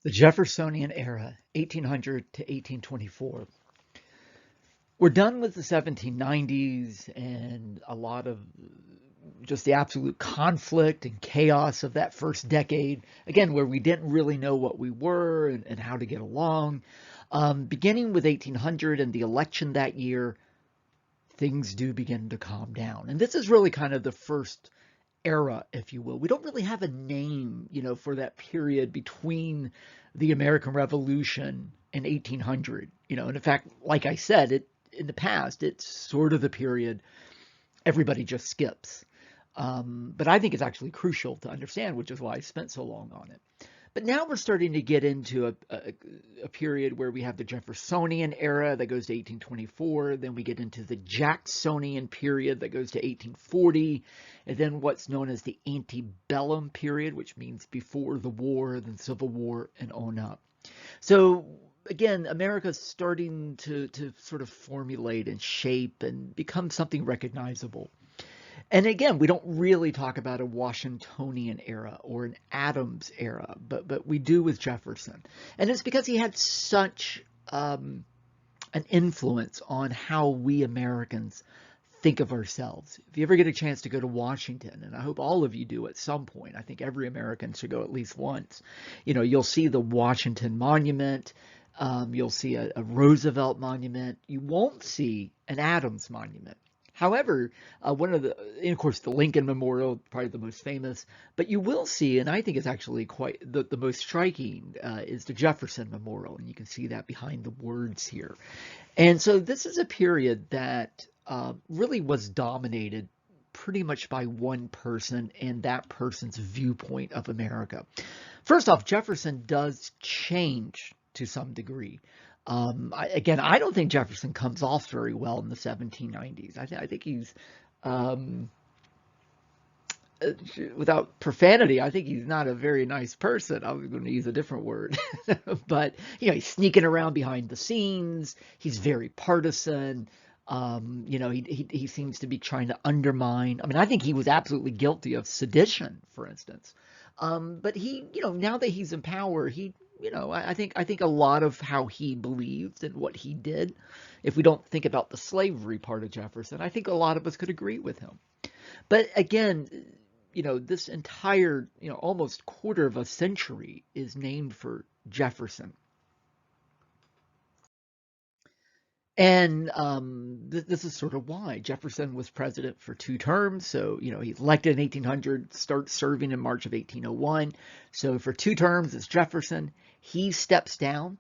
The Jeffersonian era, 1800 to 1824. We're done with the 1790s and a lot of just the absolute conflict and chaos of that first decade, again, where we didn't really know what we were and how to get along. Beginning with 1800 and the election that year, things do begin to calm down. And this is really kind of the first era, if you will. We don't really have a name, for that period between the American Revolution and 1800, and in fact, like I said, in the past, it's sort of the period everybody just skips. But I think it's actually crucial to understand, which is why I spent so long on it. But now we're starting to get into a period where we have the Jeffersonian era that goes to 1824. Then we get into the Jacksonian period that goes to 1840. And then what's known as the antebellum period, which means before the war, then Civil War, and on up. So again, America's starting to sort of formulate and shape and become something recognizable. And again, we don't really talk about a Washingtonian era or an Adams era, but we do with Jefferson. And it's because he had such an influence on how we Americans think of ourselves. If you ever get a chance to go to Washington, and I hope all of you do at some point, I think every American should go at least once, you'll see the Washington Monument. You'll see a Roosevelt monument. You won't see an Adams monument. However, and of course, the Lincoln Memorial, probably the most famous, but you will see, and I think it's actually quite the most striking, is the Jefferson Memorial, and you can see that behind the words here. And so this is a period that really was dominated pretty much by one person and that person's viewpoint of America. First off, Jefferson does change to some degree. I don't think Jefferson comes off very well in the 1790s. I think he's, without profanity, I think he's not a very nice person. I was going to use a different word. But, he's sneaking around behind the scenes. He's very partisan. He seems to be trying to undermine. I mean, I think he was absolutely guilty of sedition, for instance. But he, now that he's in power, I think a lot of how he believed and what he did, if we don't think about the slavery part of Jefferson, I think a lot of us could agree with him. But again, this entire, almost quarter of a century is named for Jefferson. And this is sort of why Jefferson was president for 2 terms. So, he's elected in 1800, starts serving in March of 1801. So for 2 terms, it's Jefferson. He steps down.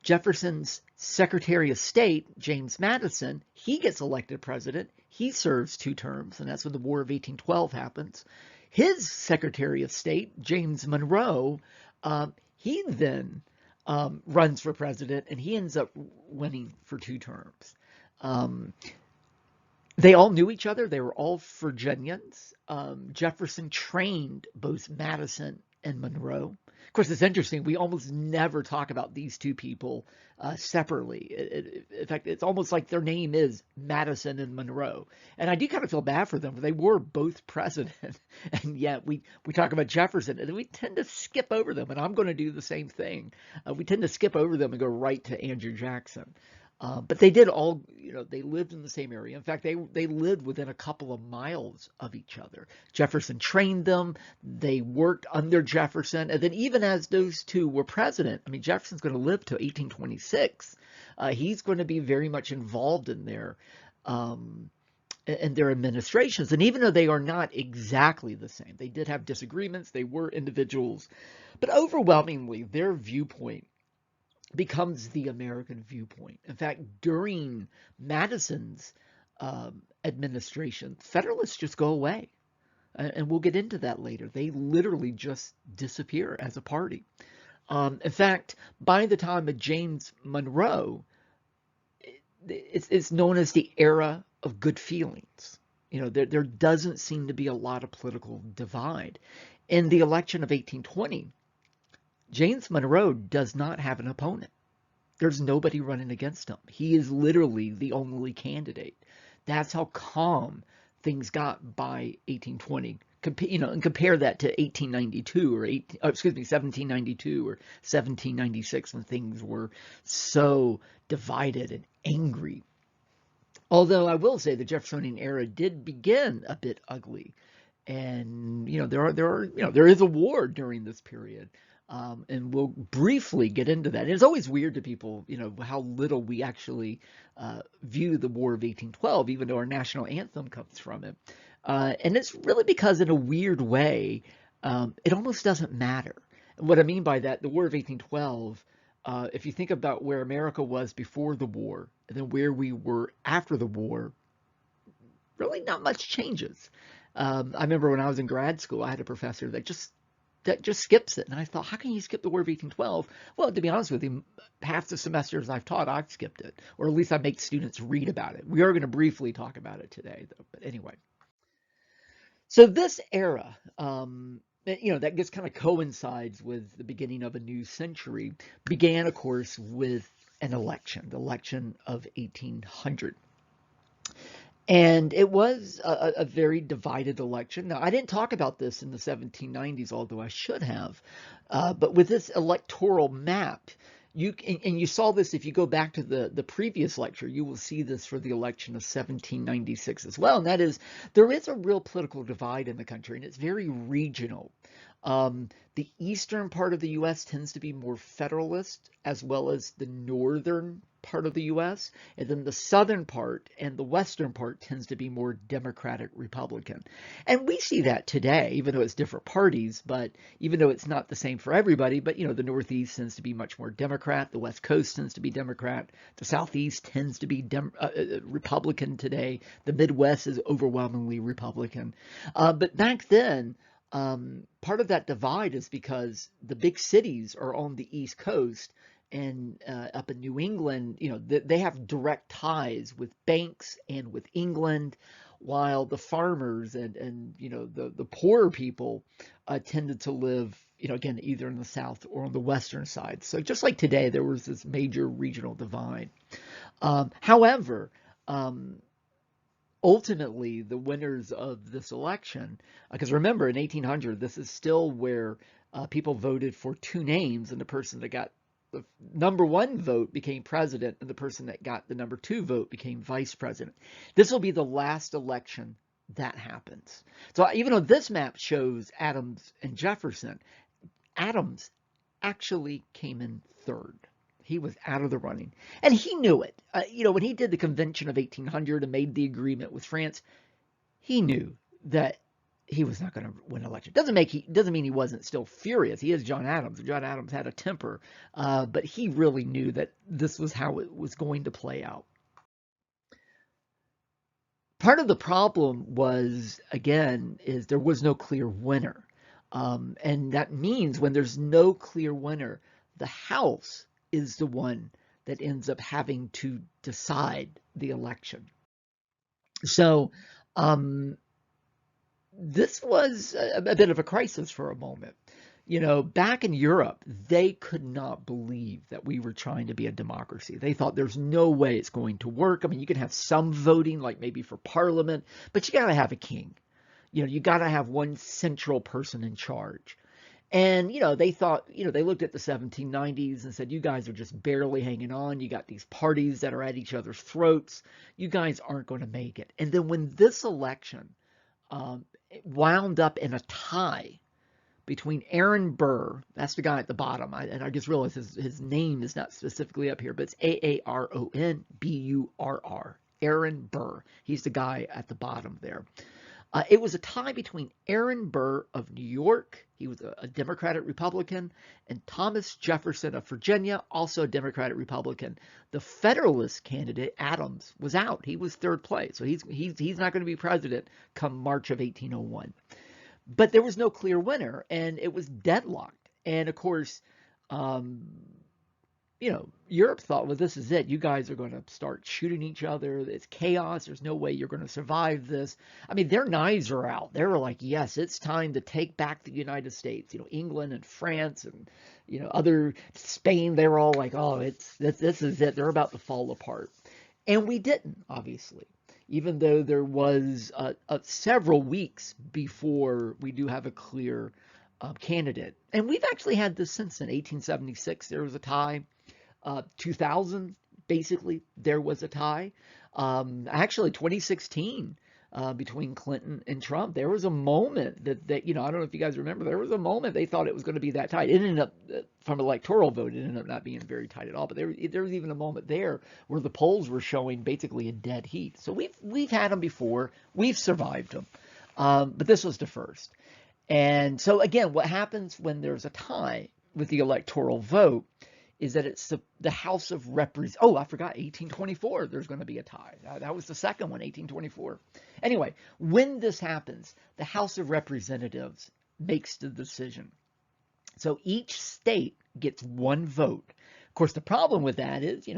Jefferson's Secretary of State, James Madison, he gets elected president. He serves 2 terms, and that's when the War of 1812 happens. His Secretary of State, James Monroe, he then runs for president, and he ends up winning for 2 terms. They all knew each other. They were all Virginians. Jefferson trained both Madison and Monroe. Of course, it's interesting. We almost never talk about these 2 people separately. In fact, it's almost like their name is Madison and Monroe. And I do kind of feel bad for them. They were both president. And yet we talk about Jefferson, and we tend to skip over them. And I'm going to do the same thing. We tend to skip over them and go right to Andrew Jackson. But they did all, they lived in the same area. In fact, they lived within a couple of miles of each other. Jefferson trained them. They worked under Jefferson. And then even as those 2 were president, I mean, Jefferson's going to live till 1826. He's going to be very much involved in their administrations. And even though they are not exactly the same, they did have disagreements. They were individuals. But overwhelmingly, their viewpoint becomes the American viewpoint. In fact, during Madison's administration, Federalists just go away. And we'll get into that later. They literally just disappear as a party. In fact, by the time of James Monroe, it's known as the era of good feelings. There doesn't seem to be a lot of political divide. In the election of 1820, James Monroe does not have an opponent. There's nobody running against him. He is literally the only candidate. That's how calm things got by 1820 And compare that to 1892 or 1792 or 1796 when things were so divided and angry. Although I will say the Jeffersonian era did begin a bit ugly, and there is a war during this period, and we'll briefly get into that. And it's always weird to people, how little we actually view the War of 1812, even though our national anthem comes from it. And it's really because, in a weird way, it almost doesn't matter. And what I mean by that, the War of 1812. If you think about where America was before the war and then where we were after the war, really not much changes. I remember when I was in grad school, I had a professor that just skips it. And I thought, how can you skip the War of 1812? Well, to be honest with you, half the semesters I've taught, I've skipped it. Or at least I make students read about it. We are going to briefly talk about it today, though. But anyway. So this era, that just kind of coincides with the beginning of a new century, began, of course, with an election, the election of 1800. And it was a very divided election. Now, I didn't talk about this in the 1790s, although I should have. But with this electoral map, you saw this if you go back to the previous lecture, you will see this for the election of 1796 as well. And that is, there is a real political divide in the country, and it's very regional. The eastern part of the U.S. tends to be more federalist, as well as the northern part of the U.S., and then the southern part and the western part tends to be more Democratic Republican. And we see that today, even though it's different parties, but even though it's not the same for everybody, but the Northeast tends to be much more Democrat, the West Coast tends to be Democrat, the Southeast tends to be Republican today, the Midwest is overwhelmingly Republican. But back then, part of that divide is because the big cities are on the East Coast, and up in New England, they have direct ties with banks and with England, while the farmers and the poorer people tended to live, again, either in the South or on the western side. So just like today, there was this major regional divide. However, ultimately, the winners of this election, because remember, in 1800, this is still where people voted for two names, and the person that got the number one vote became president, and the person that got the number two vote became vice president. This will be the last election that happens. So even though this map shows Adams and Jefferson, Adams actually came in third. He was out of the running, and he knew it. When he did the convention of 1800 and made the agreement with France, he knew that he was not going to win an election. Doesn't mean he wasn't still furious. He is John Adams. John Adams had a temper, but he really knew that this was how it was going to play out. Part of the problem was, again, is there was no clear winner. And that means when there's no clear winner, the House is the one that ends up having to decide the election. So this was a bit of a crisis for a moment. Back in Europe, they could not believe that we were trying to be a democracy. They thought there's no way it's going to work. I mean, you can have some voting, like maybe for parliament, but you got to have a king. You got to have one central person in charge. And, they thought, they looked at the 1790s and said, you guys are just barely hanging on. You got these parties that are at each other's throats. You guys aren't going to make it. And then when this election it wound up in a tie between Aaron Burr, that's the guy at the bottom, and I just realized his name is not specifically up here, but it's Aaron Burr, Aaron Burr. He's the guy at the bottom there. It was a tie between Aaron Burr of New York, he was a Democratic Republican, and Thomas Jefferson of Virginia, also a Democratic Republican. The Federalist candidate, Adams, was out. He was third place, so he's not going to be president come March of 1801. But there was no clear winner, and it was deadlocked. And of course, Europe thought, well, this is it. You guys are going to start shooting each other. It's chaos. There's no way you're going to survive this. I mean, their knives are out. They were like, yes, it's time to take back the United States. England and France and, other Spain, they were all like, oh, this is it. They're about to fall apart. And we didn't, obviously. even though there was several weeks before we do have a clear candidate. And we've actually had this since in 1876, there was a tie. 2000, basically, there was a tie. Actually, 2016, between Clinton and Trump, there was a moment that, I don't know if you guys remember, there was a moment they thought it was going to be that tight. It ended up, from electoral vote, it ended up not being very tight at all. But there was even a moment there where the polls were showing basically a dead heat. So we've had them before. We've survived them. But this was the first. And so again, what happens when there's a tie with the electoral vote is that it's the House of Representatives. Oh, I forgot, 1824, there's going to be a tie. That was the second one, 1824. Anyway, when this happens, the House of Representatives makes the decision. So each state gets one vote. Of course, the problem with that is,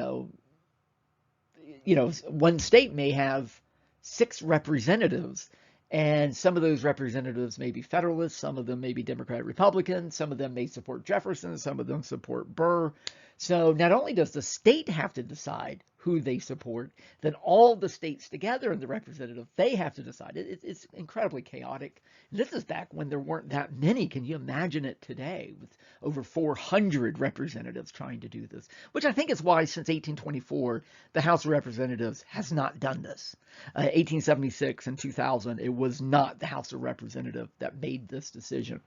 one state may have 6 representatives, and some of those representatives may be Federalists, some of them may be Democrat Republicans, some of them may support Jefferson, some of them support Burr. So not only does the state have to decide who they support, then all the states together in the representative, they have to decide. It's incredibly chaotic. And this is back when there weren't that many. Can you imagine it today with over 400 representatives trying to do this? Which I think is why since 1824, the House of Representatives has not done this. 1876 and 2000, it was not the House of Representatives that made this decision.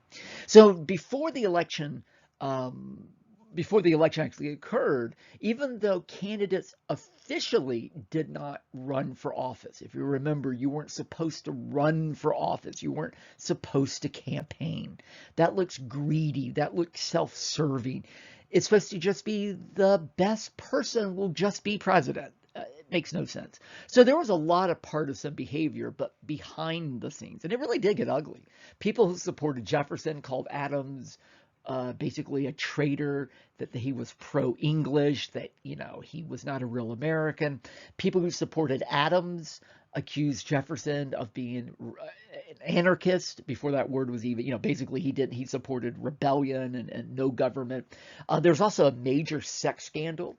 So before the election actually occurred, even though candidates officially did not run for office. If you remember, you weren't supposed to run for office. You weren't supposed to campaign. That looks greedy. That looks self-serving. It's supposed to just be the best person will just be president. It makes no sense. So there was a lot of partisan behavior, but behind the scenes, and it really did get ugly. People who supported Jefferson called Adams basically a traitor, that he was pro-English, that, he was not a real American. People who supported Adams accused Jefferson of being an anarchist before that word was even, basically he supported rebellion and no government. There's also a major sex scandal.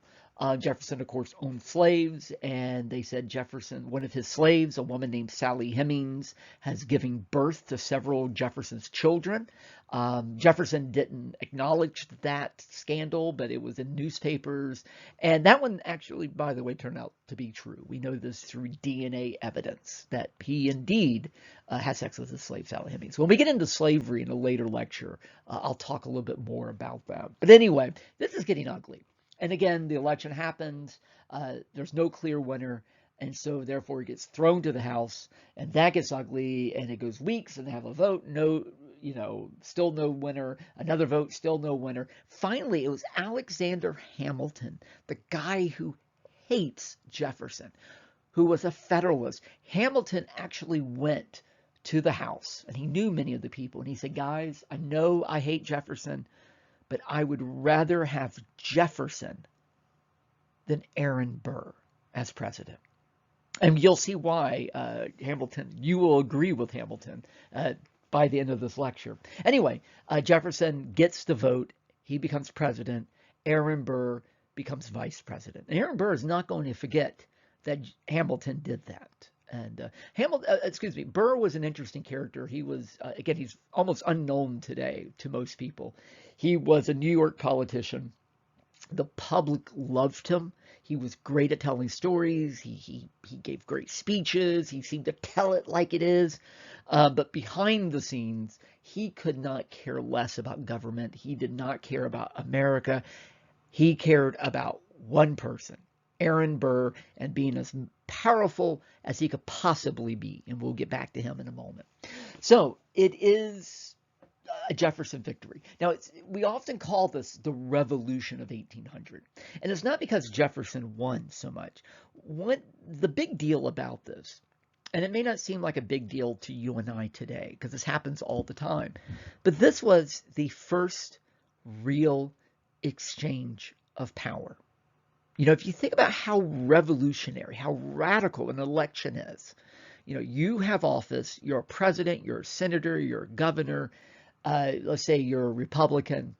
Jefferson, of course, owned slaves, and they said Jefferson, one of his slaves, a woman named Sally Hemings, has given birth to several Jefferson's children. Jefferson didn't acknowledge that scandal, but it was in newspapers. And that one actually, by the way, turned out to be true. We know this through DNA evidence that he indeed had sex with his slave, Sally Hemings. When we get into slavery in a later lecture, I'll talk a little bit more about that. But anyway, this is getting ugly. And again, the election happens. There's no clear winner. And so therefore it gets thrown to the House, and that gets ugly, and it goes weeks, and they have a vote. No, still no winner. Another vote, still no winner. Finally, it was Alexander Hamilton, the guy who hates Jefferson, who was a Federalist. Hamilton actually went to the House, and he knew many of the people. And he said, guys, I know I hate Jefferson, but I would rather have Jefferson than Aaron Burr as president. And you'll see why you will agree with Hamilton by the end of this lecture. Anyway, Jefferson gets the vote. He becomes president. Aaron Burr becomes vice president. And Aaron Burr is not going to forget that Hamilton did that. And Burr was an interesting character. He was, again, he's almost unknown today to most people. He was a New York politician. The public loved him. He was great at telling stories. He gave great speeches. He seemed to tell it like it is. But behind the scenes, he could not care less about government. He did not care about America. He cared about one person, Aaron Burr, and being as powerful as he could possibly be. And we'll get back to him in a moment. So it is a Jefferson victory. Now, we often call this the Revolution of 1800. And it's not because Jefferson won so much. The big deal about this, and it may not seem like a big deal to you and I today, because this happens all the time, but this was the first real exchange of power. If you think about how revolutionary, how radical an election is, you have office, you're a president, you're a senator, you're a governor, let's say you're a Republican.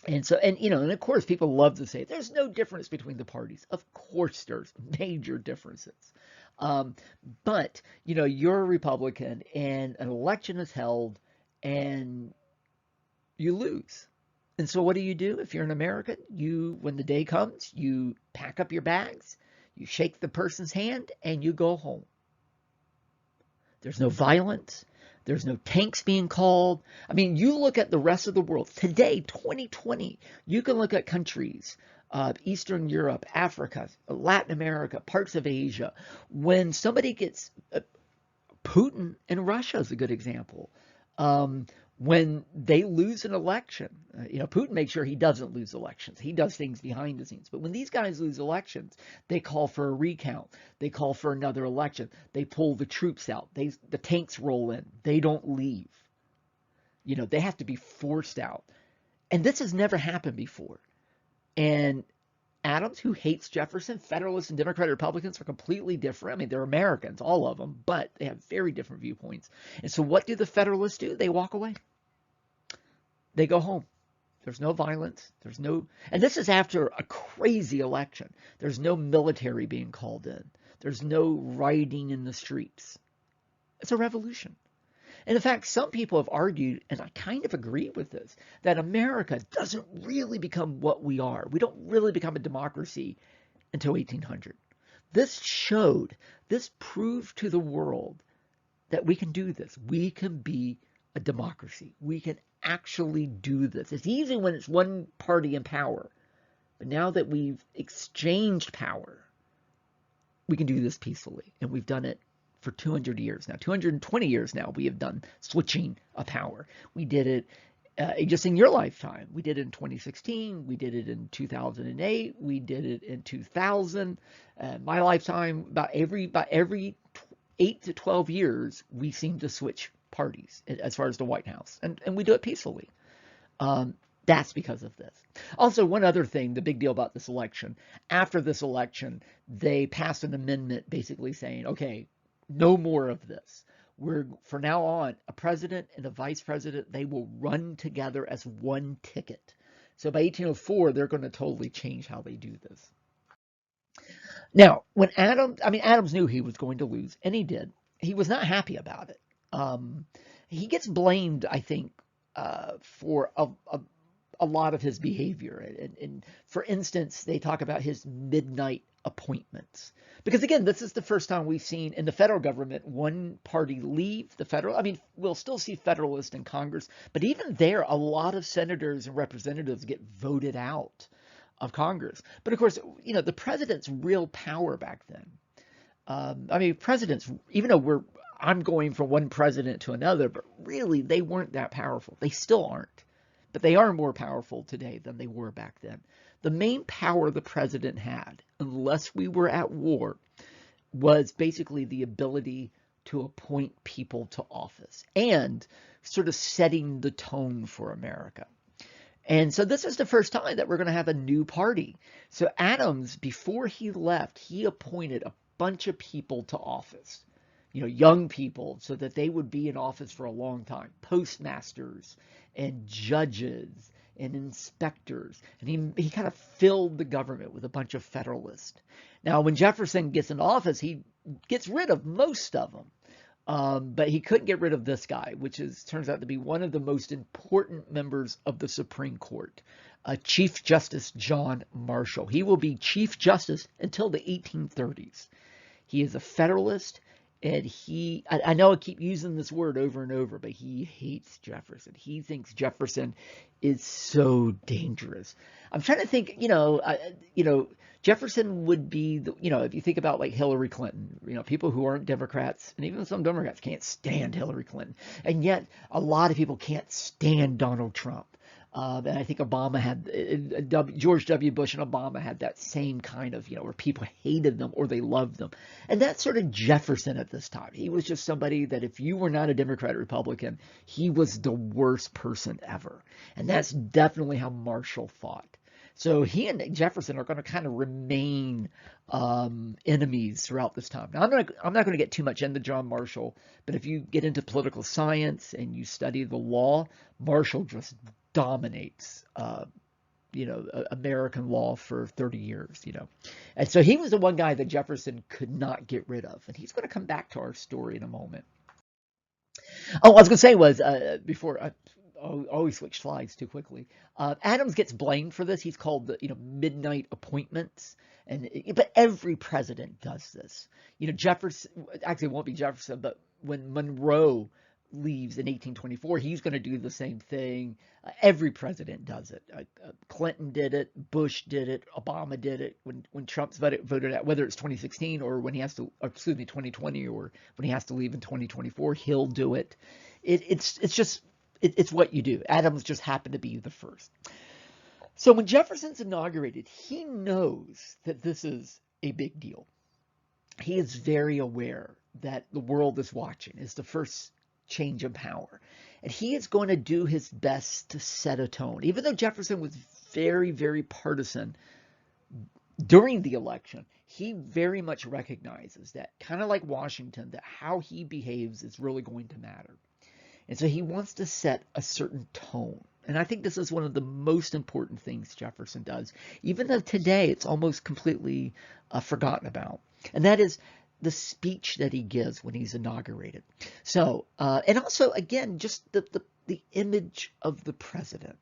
And of course, people love to say there's no difference between the parties. Of course, there's major differences. Um, but, you're a Republican and an election is held and you lose. And so what do? If you're an American, when the day comes, you pack up your bags, you shake the person's hand, and you go home. There's no violence. There's no tanks being called. I mean, you look at the rest of the world today, 2020, you can look at countries, Eastern Europe, Africa, Latin America, parts of Asia. When somebody gets, Putin in Russia is a good example. When they lose an election, Putin makes sure he doesn't lose elections. He does things behind the scenes. But when these guys lose elections, they call for a recount. They call for another election. They pull the troops out. The tanks roll in. They don't leave. They have to be forced out. And this has never happened before. And Adams, who hates Jefferson, Federalists and Democratic Republicans are completely different. I mean, they're Americans, all of them, but they have very different viewpoints. And so what do the Federalists do? They walk away. They go home. There's no violence. And this is after a crazy election. There's no military being called in. There's no rioting in the streets. It's a revolution. And in fact, some people have argued, and I kind of agree with this, that America doesn't really become what we are. We don't really become a democracy until 1800. This proved to the world that we can do this. We can be a democracy. We can actually do this. It's easy when it's one party in power. But now that we've exchanged power, we can do this peacefully. And we've done it for 200 years now, 220 years now, we have done switching of power. We did it just in your lifetime. We did it in 2016. We did it in 2008. We did it in 2000. My lifetime, about every 8 to 12 years, we seem to switch parties as far as the White House, and we do it peacefully. That's because of this. Also, one other thing, the big deal about this election, after this election, they passed an amendment basically saying, okay, no more of this. For now on, a president and a vice president, they will run together as one ticket. So by 1804, they're going to totally change how they do this. Now, when Adams knew he was going to lose, and he did. He was not happy about it. He gets blamed, I think, for a lot of his behavior. And for instance, they talk about his midnight appointments. Because again, this is the first time we've seen in the federal government one party leave the federal. I mean, we'll still see Federalists in Congress, but even there, a lot of senators and representatives get voted out of Congress. But of course, the president's real power back then. Presidents, even though I'm going from one president to another, but really they weren't that powerful. They still aren't. But they are more powerful today than they were back then. The main power the president had, unless we were at war, was basically the ability to appoint people to office and sort of setting the tone for America. And so this is the first time that we're going to have a new party. So Adams, before he left, he appointed a bunch of people to office, young people, so that they would be in office for a long time, postmasters and judges and inspectors. And he kind of filled the government with a bunch of Federalists. Now, when Jefferson gets in office, he gets rid of most of them. But he couldn't get rid of this guy, which turns out to be one of the most important members of the Supreme Court, Chief Justice John Marshall. He will be Chief Justice until the 1830s. He is a Federalist. And I know I keep using this word over and over, but he hates Jefferson. He thinks Jefferson is so dangerous. I'm trying to think, Jefferson would be, if you think about like Hillary Clinton, people who aren't Democrats, and even some Democrats can't stand Hillary Clinton. And yet a lot of people can't stand Donald Trump. And I think George W. Bush and Obama had that same kind of, where people hated them or they loved them. And that's sort of Jefferson at this time. He was just somebody that if you were not a Democrat or Republican, he was the worst person ever. And that's definitely how Marshall thought. So he and Jefferson are going to kind of remain enemies throughout this time. Now, I'm not going to get too much into John Marshall, but if you get into political science and you study the law, Marshall just dominates American law for 30 years, And so he was the one guy that Jefferson could not get rid of. And he's going to come back to our story in a moment. Oh, I was going to say was before I always switch slides too quickly. Adams gets blamed for this. He's called the midnight appointments, but every president does this. Jefferson actually it won't be Jefferson, but when Monroe leaves in 1824, he's going to do the same thing. Every president does it. Clinton did it, Bush did it, Obama did it. When Trump's voted out, whether it's 2016 or when he has to, or excuse me, 2020 or when he has to leave in 2024, he'll do it. It's what you do. Adams just happened to be the first. So when Jefferson's inaugurated, he knows that this is a big deal. He is very aware that the world is watching. It's the first change of power. And he is going to do his best to set a tone. Even though Jefferson was very, very partisan during the election, he very much recognizes that, kind of like Washington, that how he behaves is really going to matter. And so he wants to set a certain tone. And I think this is one of the most important things Jefferson does, even though today it's almost completely forgotten about. And that is the speech that he gives when he's inaugurated. So, and also, again, just the image of the president.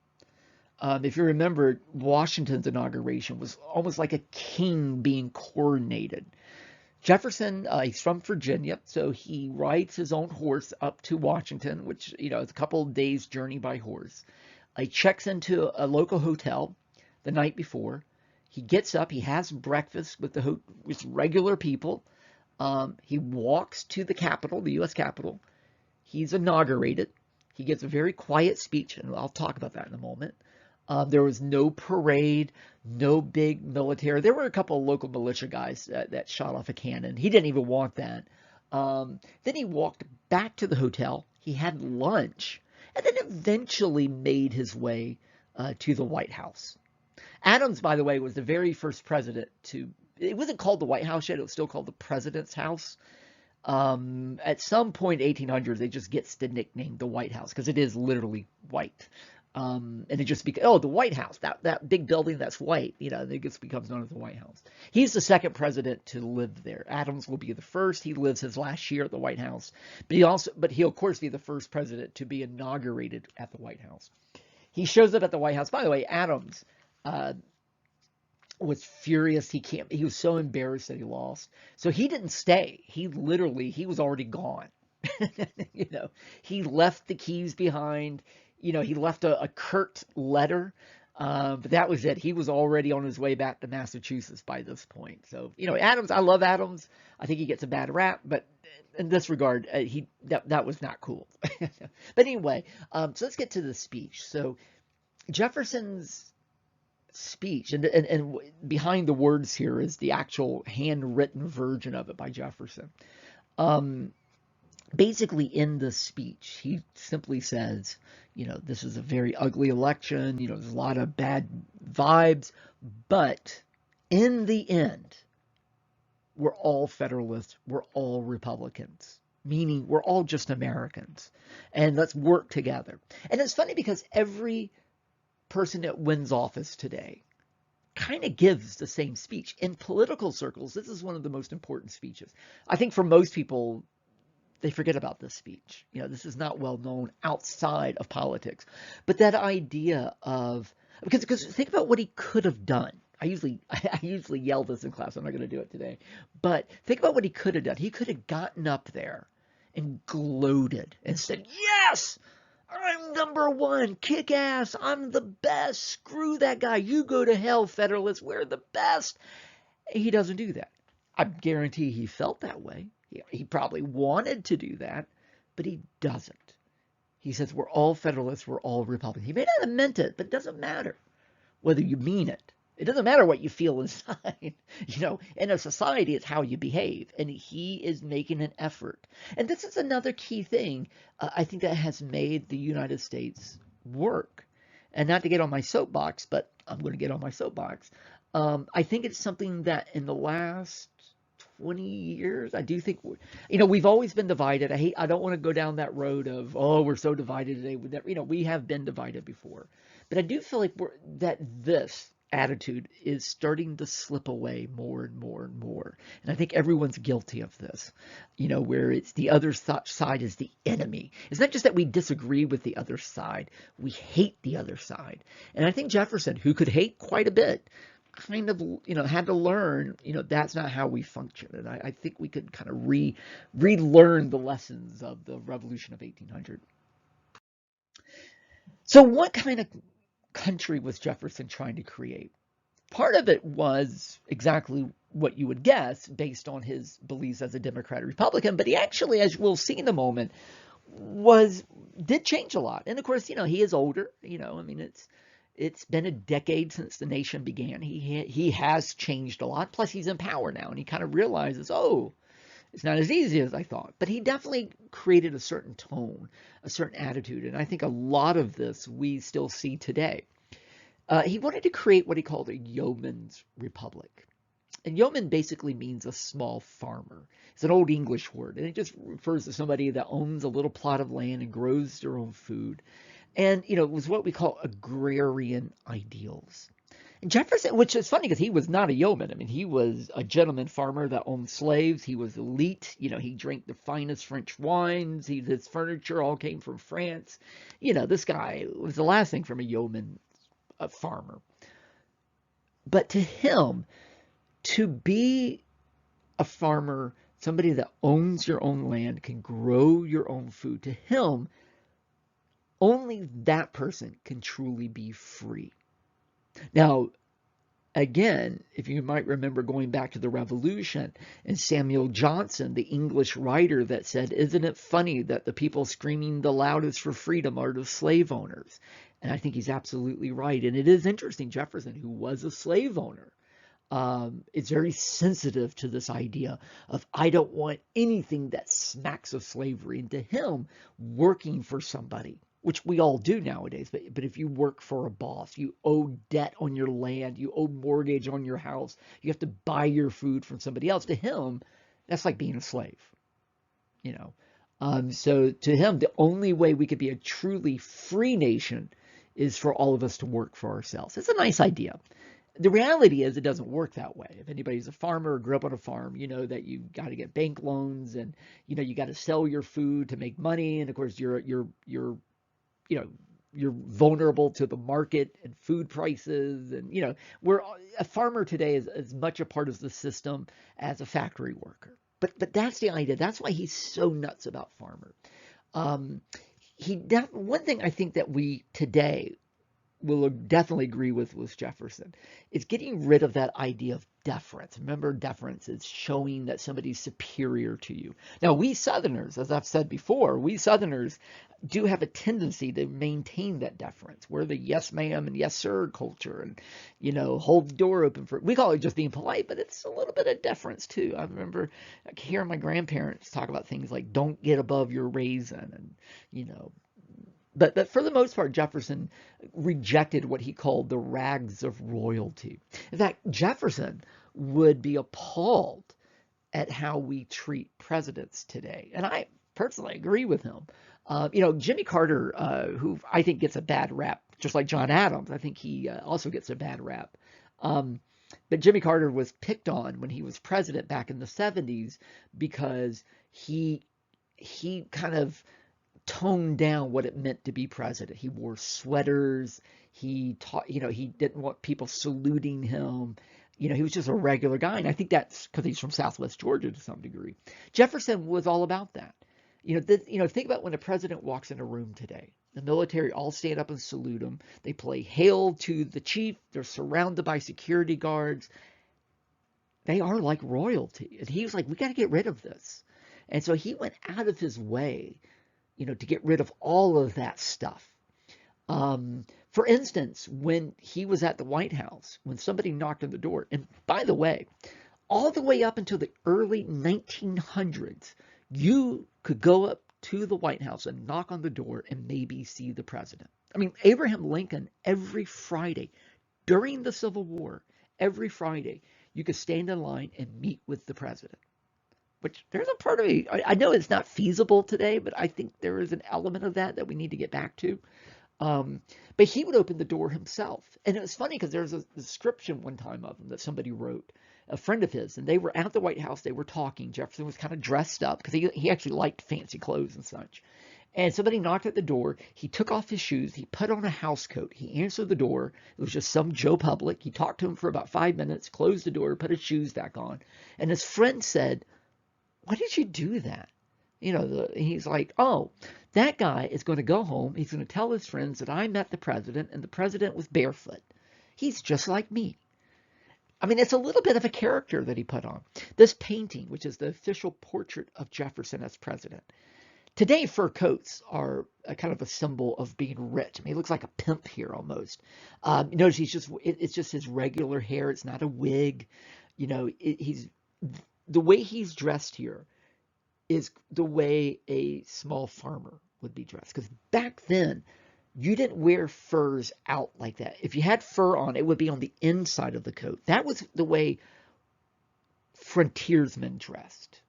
If you remember, Washington's inauguration was almost like a king being coronated. Jefferson, he's from Virginia, so he rides his own horse up to Washington, which, is a couple of days' journey by horse. He checks into a local hotel the night before. He gets up, he has breakfast with regular people. He walks to the Capitol, the U.S. Capitol. He's inaugurated. He gives a very quiet speech, and I'll talk about that in a moment. There was no parade, no big military. There were a couple of local militia guys that shot off a cannon. He didn't even want that. Then he walked back to the hotel. He had lunch, and then eventually made his way to the White House. Adams, by the way, was the very first president to, it wasn't called the White House yet, it was still called the President's House. At some point, 1800s, it just gets the nickname the White House, because it is literally white. And it just becomes, the White House, that big building that's white, it just becomes known as the White House. He's the second president to live there. Adams will be the first. He lives his last year at the White House, but he'll of course be the first president to be inaugurated at the White House. He shows up at the White House. By the way, Adams was furious. He was so embarrassed that he lost. So he didn't stay. He was already gone. He left the keys behind. He left a curt letter, but that was it. He was already on his way back to Massachusetts by this point. So, Adams, I love Adams. I think he gets a bad rap, but in this regard, that was not cool. But anyway, so let's get to the speech. So Jefferson's speech, and behind the words here is the actual handwritten version of it by Jefferson. Basically, in the speech, he simply says, this is a very ugly election. There's a lot of bad vibes, but in the end, we're all Federalists. We're all Republicans, meaning we're all just Americans, and let's work together. And it's funny because every person that wins office today kind of gives the same speech. In political circles, this is one of the most important speeches. I think for most people, they forget about this speech. This is not well known outside of politics. But that idea of, because think about what he could have done. I usually yell this in class. I'm not going to do it today. But think about what he could have done. He could have gotten up there and gloated and said, yes, I'm number one, kick ass, I'm the best, screw that guy, you go to hell, Federalists, we're the best. He doesn't do that. I guarantee he felt that way. He probably wanted to do that, but he doesn't. He says, we're all Federalists, we're all Republicans. He may not have meant it, but it doesn't matter whether you mean it. It doesn't matter what you feel inside. In a society, it's how you behave. And he is making an effort. And this is another key thing, I think, that has made the United States work. And not to get on my soapbox, but I'm going to get on my soapbox. I think it's something that in the last 20 years, I do think, we've always been divided. I don't want to go down that road of, we're so divided today. We have been divided before. But I do feel like that this attitude is starting to slip away more and more and more. And I think everyone's guilty of this, where it's the other side is the enemy. It's not just that we disagree with the other side, we hate the other side. And I think Jefferson, who could hate quite a bit, kind of, had to learn, that's not how we function. And I think we could kind of relearn the lessons of the Revolution of 1800. So what kind of country was Jefferson trying to create? Part of it was exactly what you would guess based on his beliefs as a Democrat or Republican, but he actually, as we'll see in a moment, did change a lot. And of course, he is older. I mean, it's been a decade since the nation began. He has changed a lot. Plus, he's in power now, and he kind of realizes, oh, it's not as easy as I thought. But he definitely created a certain tone, a certain attitude, and I think a lot of this we still see today. He wanted to create what he called a yeoman's republic. And yeoman basically means a small farmer. It's an old English word, and it just refers to somebody that owns a little plot of land and grows their own food. And, it was what we call agrarian ideals. And Jefferson, which is funny because he was not a yeoman. I mean, he was a gentleman farmer that owned slaves. He was elite. He drank the finest French wines. His furniture all came from France. This guy was the last thing from a yeoman farmer. But to him, to be a farmer, somebody that owns your own land, can grow your own food, to him, only that person can truly be free. Now, again, if you might remember going back to the Revolution and Samuel Johnson, the English writer that said, "Isn't it funny that the people screaming the loudest for freedom are the slave owners?" And I think he's absolutely right. And it is interesting, Jefferson, who was a slave owner, is very sensitive to this idea of, I don't want anything that smacks of slavery. And to him, working for somebody, which we all do nowadays, but if you work for a boss, you owe debt on your land, you owe mortgage on your house, you have to buy your food from somebody else. To him, that's like being a slave, So to him, the only way we could be a truly free nation is for all of us to work for ourselves. It's a nice idea. The reality is it doesn't work that way. If anybody's a farmer or grew up on a farm, you know that you've got to get bank loans, and you got to sell your food to make money, and of course you're vulnerable to the market and food prices, and we're a farmer today is as much a part of the system as a factory worker. But that's the idea. That's why he's so nuts about farmer. One thing I think that we today will definitely agree with Jefferson is getting rid of that idea of deference. Remember, deference is showing that somebody's superior to you. Now, we Southerners, as I've said before, we Southerners do have a tendency to maintain that deference. We're the yes ma'am and yes sir culture, and hold the door open for, we call it just being polite, but it's a little bit of deference too. I remember hearing my grandparents talk about things like don't get above your raisin, and But for the most part, Jefferson rejected what he called the rags of royalty. In fact, Jefferson would be appalled at how we treat presidents today. And I personally agree with him. Jimmy Carter, who I think gets a bad rap, just like John Adams, I think he also gets a bad rap. But Jimmy Carter was picked on when he was president back in the 70s because he kind of toned down what it meant to be president. He wore sweaters. He didn't want people saluting him. He was just a regular guy. And I think that's because he's from Southwest Georgia to some degree. Jefferson was all about that. Think about when a president walks in a room today. The military all stand up and salute him. They play hail to the chief. They're surrounded by security guards. They are like royalty. And he was like, we got to get rid of this. And so he went out of his way to get rid of all of that stuff. For instance, when he was at the White House, when somebody knocked on the door, and by the way, all the way up until the early 1900s, you could go up to the White House and knock on the door and maybe see the president. I mean, Abraham Lincoln, every Friday during the Civil War, every Friday, you could stand in line and meet with the president. Which there's a part of me, I know it's not feasible today, but I think there is an element of that we need to get back to. But he would open the door himself. And it was funny because there's a description one time of him that somebody wrote, a friend of his, and they were at the White House. They were talking. Jefferson was kind of dressed up because he actually liked fancy clothes and such. And somebody knocked at the door. He took off his shoes. He put on a house coat. He answered the door. It was just some Joe Public. He talked to him for about 5 minutes, closed the door, put his shoes back on. And his friend said, "Why did you do that?" He's like, "Oh, that guy is going to go home. He's going to tell his friends that I met the president and the president was barefoot. He's just like me." I mean, it's a little bit of a character that he put on. This painting, which is the official portrait of Jefferson as president. Today, fur coats are a kind of a symbol of being rich. I mean, he looks like a pimp here almost. Notice it's just his regular hair. It's not a wig. The way he's dressed here is the way a small farmer would be dressed. Because back then, you didn't wear furs out like that. If you had fur on, it would be on the inside of the coat. That was the way frontiersmen dressed.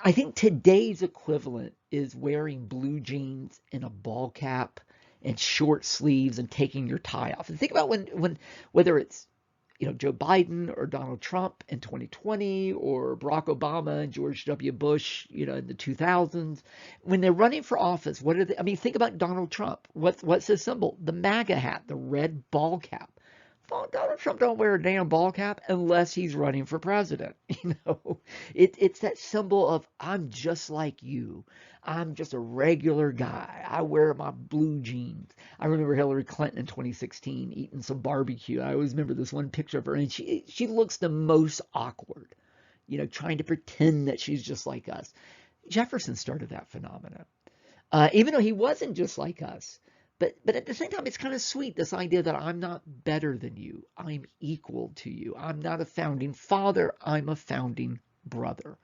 I think today's equivalent is wearing blue jeans and a ball cap and short sleeves and taking your tie off. And think about whether it's Joe Biden or Donald Trump in 2020 or Barack Obama and George W. Bush, in the 2000s, when they're running for office, what are they? I mean, think about Donald Trump. What's his symbol? The MAGA hat, the red ball cap. Well, Donald Trump don't wear a damn ball cap unless he's running for president. It's that symbol of I'm just like you. I'm just a regular guy. I wear my blue jeans. I remember Hillary Clinton in 2016 eating some barbecue. I always remember this one picture of her, and she looks the most awkward, trying to pretend that she's just like us. Jefferson started that phenomenon, even though he wasn't just like us. But at the same time, it's kind of sweet, this idea that I'm not better than you. I'm equal to you. I'm not a founding father. I'm a founding brother.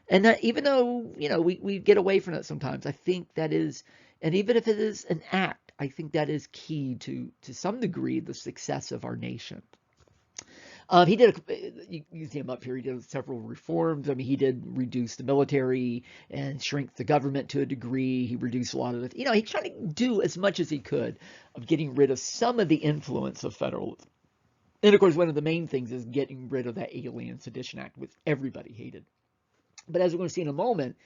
And that, even though, we get away from it sometimes, I think that is, and even if it is an act, I think that is key to some degree, the success of our nation. He did, you see him up here, he did several reforms. I mean, he did reduce the military and shrink the government to a degree. He reduced a lot of it. He tried to do as much as he could of getting rid of some of the influence of federalism. And of course, one of the main things is getting rid of that Alien Sedition Act, which everybody hated. But as we're going to see in a moment,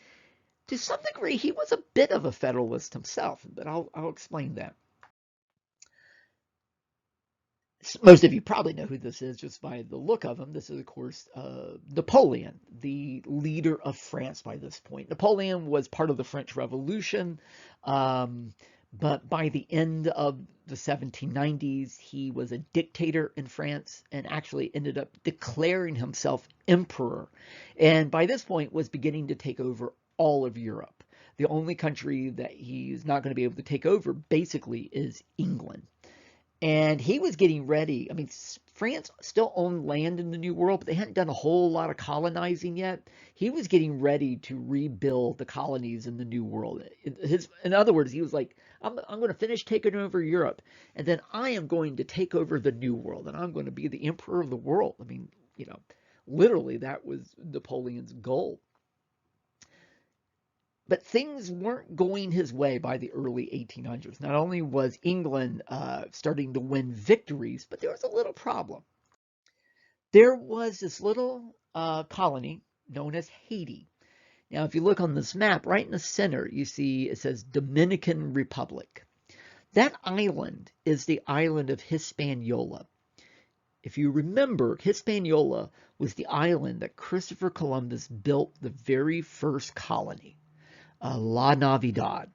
to some degree, he was a bit of a federalist himself, but I'll explain that. Most of you probably know who this is just by the look of him. This is, of course, Napoleon, the leader of France by this point. Napoleon was part of the French Revolution, but by the end of the 1790s, he was a dictator in France and actually ended up declaring himself emperor. And by this point was beginning to take over all of Europe. The only country that he's not going to be able to take over basically is England. And he was getting ready. I mean, France still owned land in the New World, but they hadn't done a whole lot of colonizing yet. He was getting ready to rebuild the colonies in the New World. In other words, he was like, I'm going to finish taking over Europe, and then I am going to take over the New World, and I'm going to be the emperor of the world. I mean, literally that was Napoleon's goal. But things weren't going his way by the early 1800s. Not only was England starting to win victories, but there was a little problem. There was this little colony known as Haiti. Now, if you look on this map, right in the center, you see it says Dominican Republic. That island is the island of Hispaniola. If you remember, Hispaniola was the island that Christopher Columbus built the very first colony. La Navidad.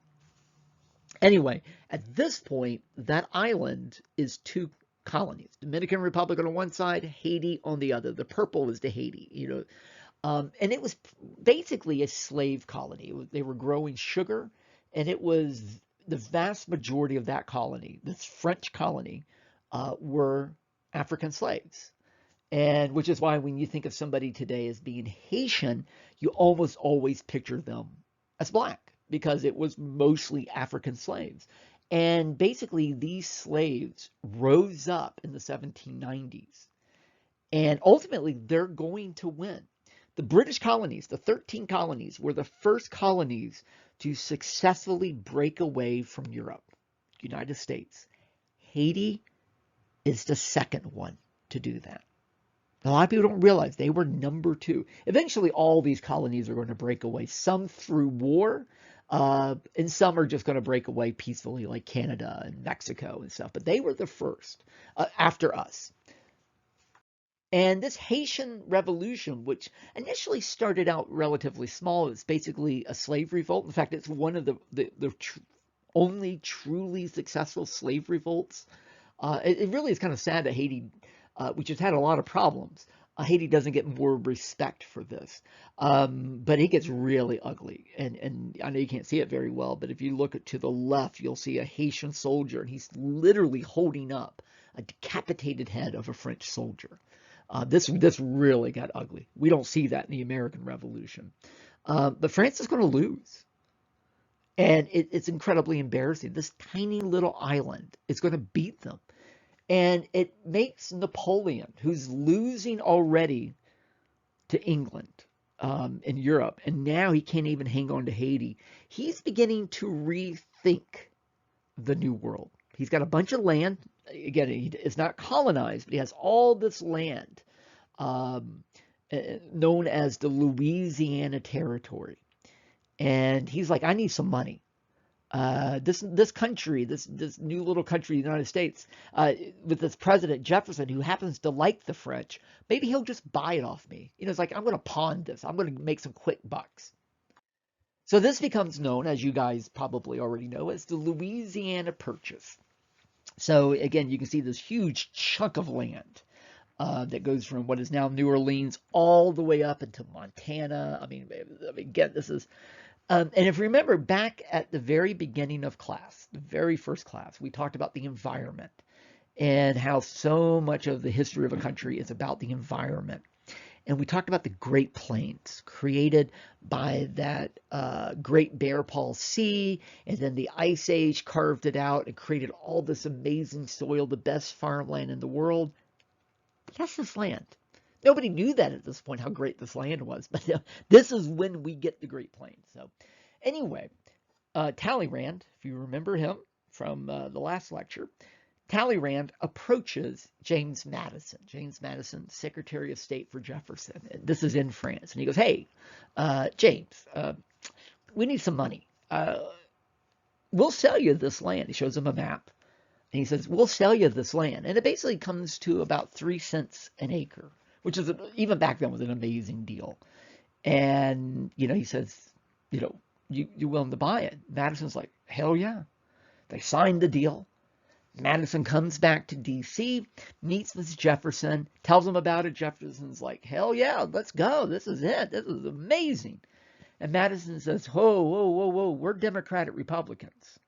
Anyway, at this point, that island is two colonies. Dominican Republic on the one side, Haiti on the other. The purple is the Haiti, and it was basically a slave colony. They were growing sugar, and it was the vast majority of that colony, this French colony, were African slaves. And which is why when you think of somebody today as being Haitian, you almost always picture them as black, because it was mostly African slaves. And basically these slaves rose up in the 1790s, and ultimately they're going to win. The British colonies, the 13 colonies, were the first colonies to successfully break away from Europe. United States. Haiti is the second one to do that. A lot of people don't realize they were number 2. Eventually, all these colonies are going to break away, some through war, and some are just going to break away peacefully, like Canada and Mexico and stuff. But they were the first after us. And this Haitian Revolution, which initially started out relatively small, it's basically a slave revolt. In fact, it's one of the only truly successful slave revolts. It really is kind of sad that Haiti, which has had a lot of problems, Haiti doesn't get more respect for this. But it gets really ugly. And I know you can't see it very well, but if you look to the left, you'll see a Haitian soldier, and he's literally holding up a decapitated head of a French soldier. This really got ugly. We don't see that in the American Revolution. But France is going to lose. And it's incredibly embarrassing. This tiny little island is going to beat them. And it makes Napoleon, who's losing already to England in Europe, and now he can't even hang on to Haiti, he's beginning to rethink the New World. He's got a bunch of land. Again, it's not colonized, but he has all this land known as the Louisiana Territory. And he's like, I need some money. This country, this new little country, the United States, with this president Jefferson, who happens to like the French, maybe he'll just buy it off me. It's like, I'm going to pawn this. I'm going to make some quick bucks. So this becomes known, as you guys probably already know, as the Louisiana Purchase. So again, you can see this huge chunk of land that goes from what is now New Orleans all the way up into Montana. I mean, again, this is... and if you remember back at the very beginning of class, the very first class, we talked about the environment and how so much of the history of a country is about the environment. And we talked about the Great Plains created by that Great Bear Paw Sea, and then the Ice Age carved it out and created all this amazing soil, the best farmland in the world. That's this land. Nobody knew that at this point, how great this land was. But this is when we get the Great Plains. So anyway, Talleyrand, if you remember him from the last lecture, Talleyrand approaches James Madison. James Madison, Secretary of State for Jefferson. And this is in France. And he goes, hey, James, we need some money. We'll sell you this land. He shows him a map. And he says, we'll sell you this land. And it basically comes to about 3 cents an acre, which is, even back then, was an amazing deal. And, he says, you willing to buy it? Madison's like, hell yeah. They signed the deal. Madison comes back to D.C., meets with Jefferson, tells him about it. Jefferson's like, hell yeah, let's go. This is it. This is amazing. And Madison says, whoa, we're Democratic Republicans.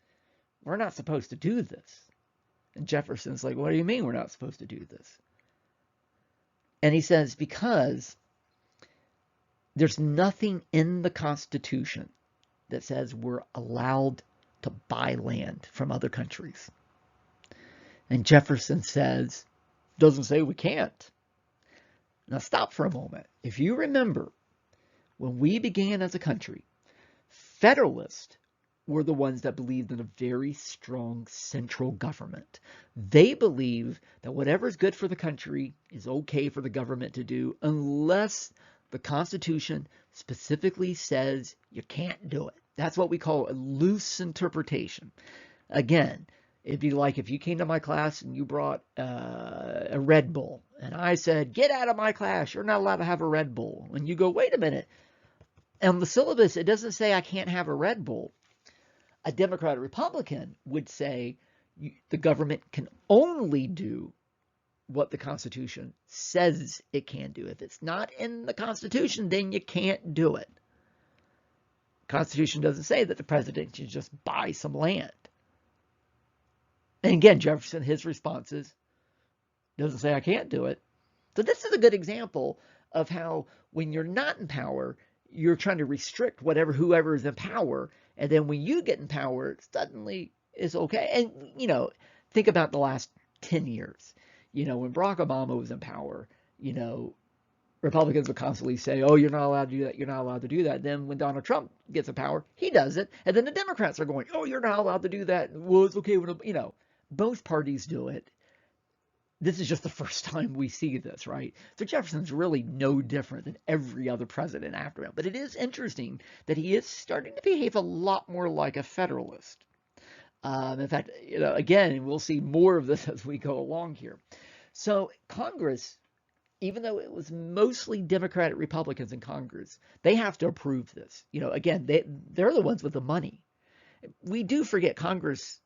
We're not supposed to do this. And Jefferson's like, what do you mean we're not supposed to do this? And he says, because there's nothing in the Constitution that says we're allowed to buy land from other countries. And Jefferson says, doesn't say we can't. Now stop for a moment. If you remember, when we began as a country, Federalists were the ones that believed in a very strong central government. They believe that whatever's good for the country is okay for the government to do unless the Constitution specifically says you can't do it. That's what we call a loose interpretation. Again, it'd be like if you came to my class and you brought a Red Bull, and I said, get out of my class, you're not allowed to have a Red Bull. And you go, wait a minute. On the syllabus, it doesn't say I can't have a Red Bull. A Democrat or Republican would say the government can only do what the Constitution says it can do. If it's not in the Constitution, then you can't do it. The Constitution doesn't say that the president should just buy some land. And again, Jefferson, his response is, doesn't say I can't do it. So this is a good example of how when you're not in power, you're trying to restrict whoever is in power. And then when you get in power, suddenly it's okay. And, think about the last 10 years. When Barack Obama was in power, Republicans would constantly say, oh, you're not allowed to do that. You're not allowed to do that. Then when Donald Trump gets in power, he does it. And then the Democrats are going, oh, you're not allowed to do that. Well, it's okay when, both parties do it. This is just the first time we see this, right? So Jefferson's really no different than every other president after him. But it is interesting that he is starting to behave a lot more like a Federalist. In fact, again, we'll see more of this as we go along here. So Congress, even though it was mostly Democratic Republicans in Congress, they have to approve this. Again, they're the ones with the money. We do forget Congress,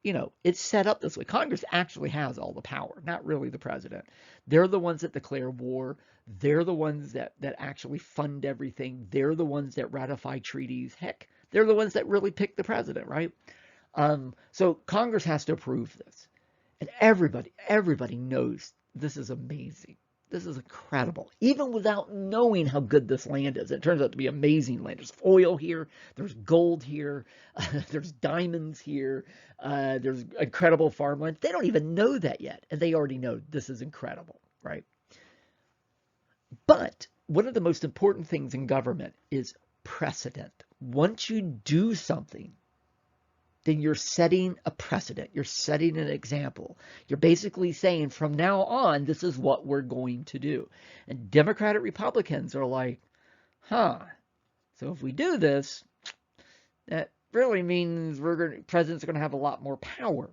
it's set up this way. Congress actually has all the power, not really the president. They're the ones that declare war. They're the ones that actually fund everything. They're the ones that ratify treaties. Heck, they're the ones that really pick the president, right? So Congress has to approve this. And everybody knows this is amazing. This is incredible. Even without knowing how good this land is, it turns out to be amazing land. There's oil here. There's gold here. There's diamonds here. There's incredible farmland. They don't even know that yet. And they already know this is incredible, right? But one of the most important things in government is precedent. Once you do something, then you're setting a precedent. You're setting an example. You're basically saying from now on, this is what we're going to do. And Democratic Republicans are like, so if we do this, that really means presidents are going to have a lot more power.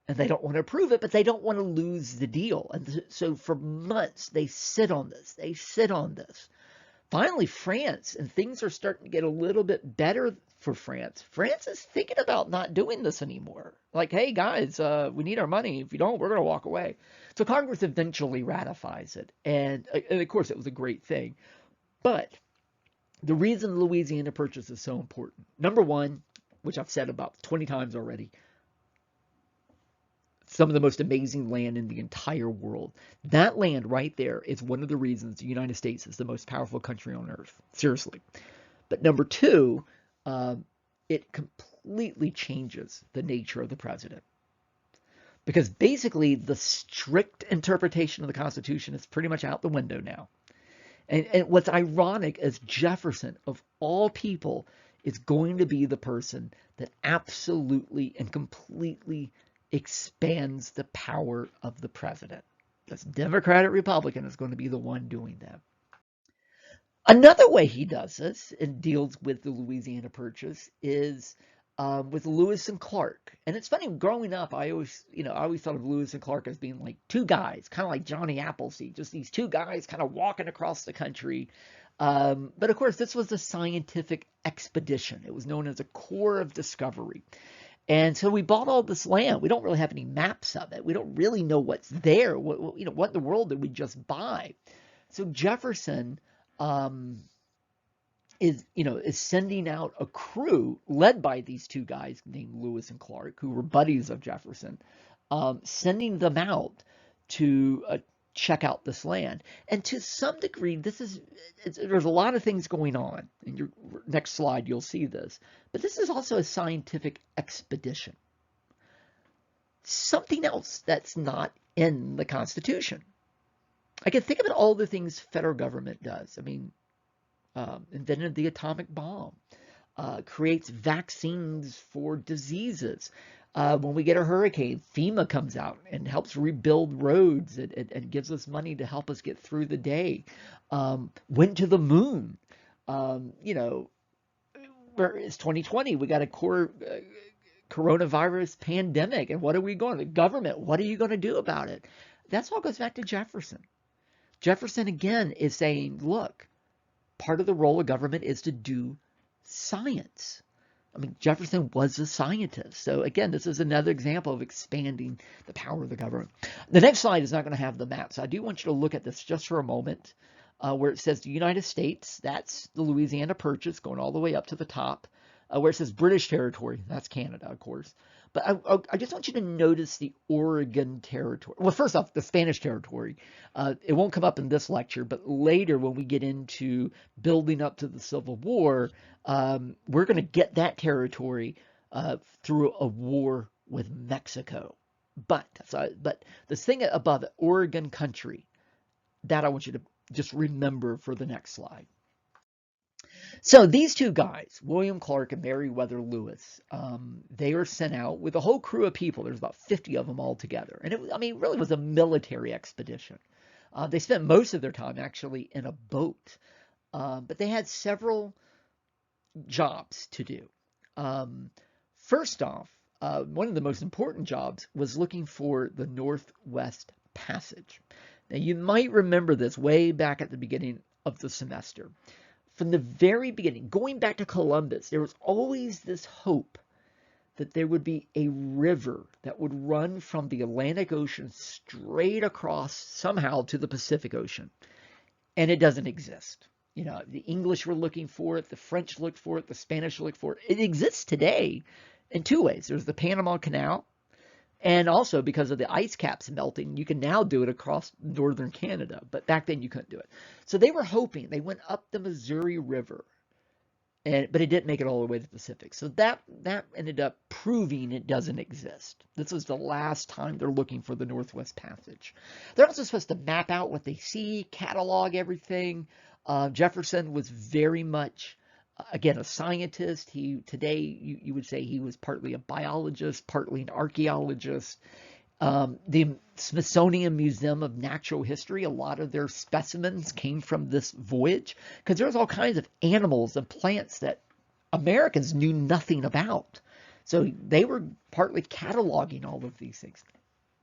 And they don't want to approve it, but they don't want to lose the deal. And so for months, they sit on this. They sit on this. Finally, France, and things are starting to get a little bit better for France. France is thinking about not doing this anymore. Like, hey, guys, we need our money. If you don't, we're going to walk away. So Congress eventually ratifies it. And of course, it was a great thing. But the reason the Louisiana Purchase is so important, number one, which I've said about 20 times already, some of the most amazing land in the entire world. That land right there is one of the reasons the United States is the most powerful country on earth. Seriously. But number two, it completely changes the nature of the president. Because basically the strict interpretation of the Constitution is pretty much out the window now. And what's ironic is Jefferson, of all people, is going to be the person that absolutely and completely expands the power of the president. This Democratic Republican is going to be the one doing that. Another way he does this and deals with the Louisiana Purchase is with Lewis and Clark. And it's funny, growing up, I always thought of Lewis and Clark as being like two guys, kind of like Johnny Appleseed, just these two guys kind of walking across the country. But of course, this was a scientific expedition. It was known as a Corps of Discovery. And so we bought all this land. We don't really have any maps of it. We don't really know what's there. What in the world did we just buy? So Jefferson is sending out a crew led by these two guys named Lewis and Clark, who were buddies of Jefferson, sending them out to check out this land. And to some degree, there's a lot of things going on. In your next slide, you'll see this. But this is also a scientific expedition. Something else that's not in the Constitution. I can think of all the things federal government does. I mean, invented the atomic bomb, creates vaccines for diseases. When we get a hurricane, FEMA comes out and helps rebuild roads and gives us money to help us get through the day. Went to the moon. It's 2020. We got a coronavirus pandemic. And what are we going to? The government, what are you going to do about it? That's all goes back to Jefferson. Jefferson, again, is saying, look, part of the role of government is to do science. I mean, Jefferson was a scientist. So again, this is another example of expanding the power of the government. The next slide is not going to have the map. So I do want you to look at this just for a moment, where it says the United States. That's the Louisiana Purchase going all the way up to the top. Where it says British territory. That's Canada, of course. But I just want you to notice the Oregon territory. Well, first off, the Spanish territory. It won't come up in this lecture, but later when we get into building up to the Civil War, we're going to get that territory through a war with Mexico. But this thing above it, Oregon country, that I want you to just remember for the next slide. So these two guys, William Clark and Meriwether Lewis, they are sent out with a whole crew of people. There's about 50 of them all together. And I mean, really was a military expedition. They spent most of their time actually in a boat, but they had several jobs to do. First off, one of the most important jobs was looking for the Northwest Passage. Now, you might remember this way back at the beginning of the semester. From the very beginning, going back to Columbus, there was always this hope that there would be a river that would run from the Atlantic Ocean straight across somehow to the Pacific Ocean. And it doesn't exist. You know, the English were looking for it, the French looked for it, the Spanish looked for it. It exists today in two ways. There's the Panama Canal, and also because of the ice caps melting, you can now do it across northern Canada. But back then you couldn't do it. So they were hoping. They went up the Missouri River, but it didn't make it all the way to the Pacific. So that ended up proving it doesn't exist. This was the last time they're looking for the Northwest Passage. They're also supposed to map out what they see, catalog everything. Jefferson was very much, again, a scientist. Today you would say he was partly a biologist, partly an archaeologist. The Smithsonian Museum of Natural History, a lot of their specimens came from this voyage because there's all kinds of animals and plants that Americans knew nothing about. So they were partly cataloging all of these things.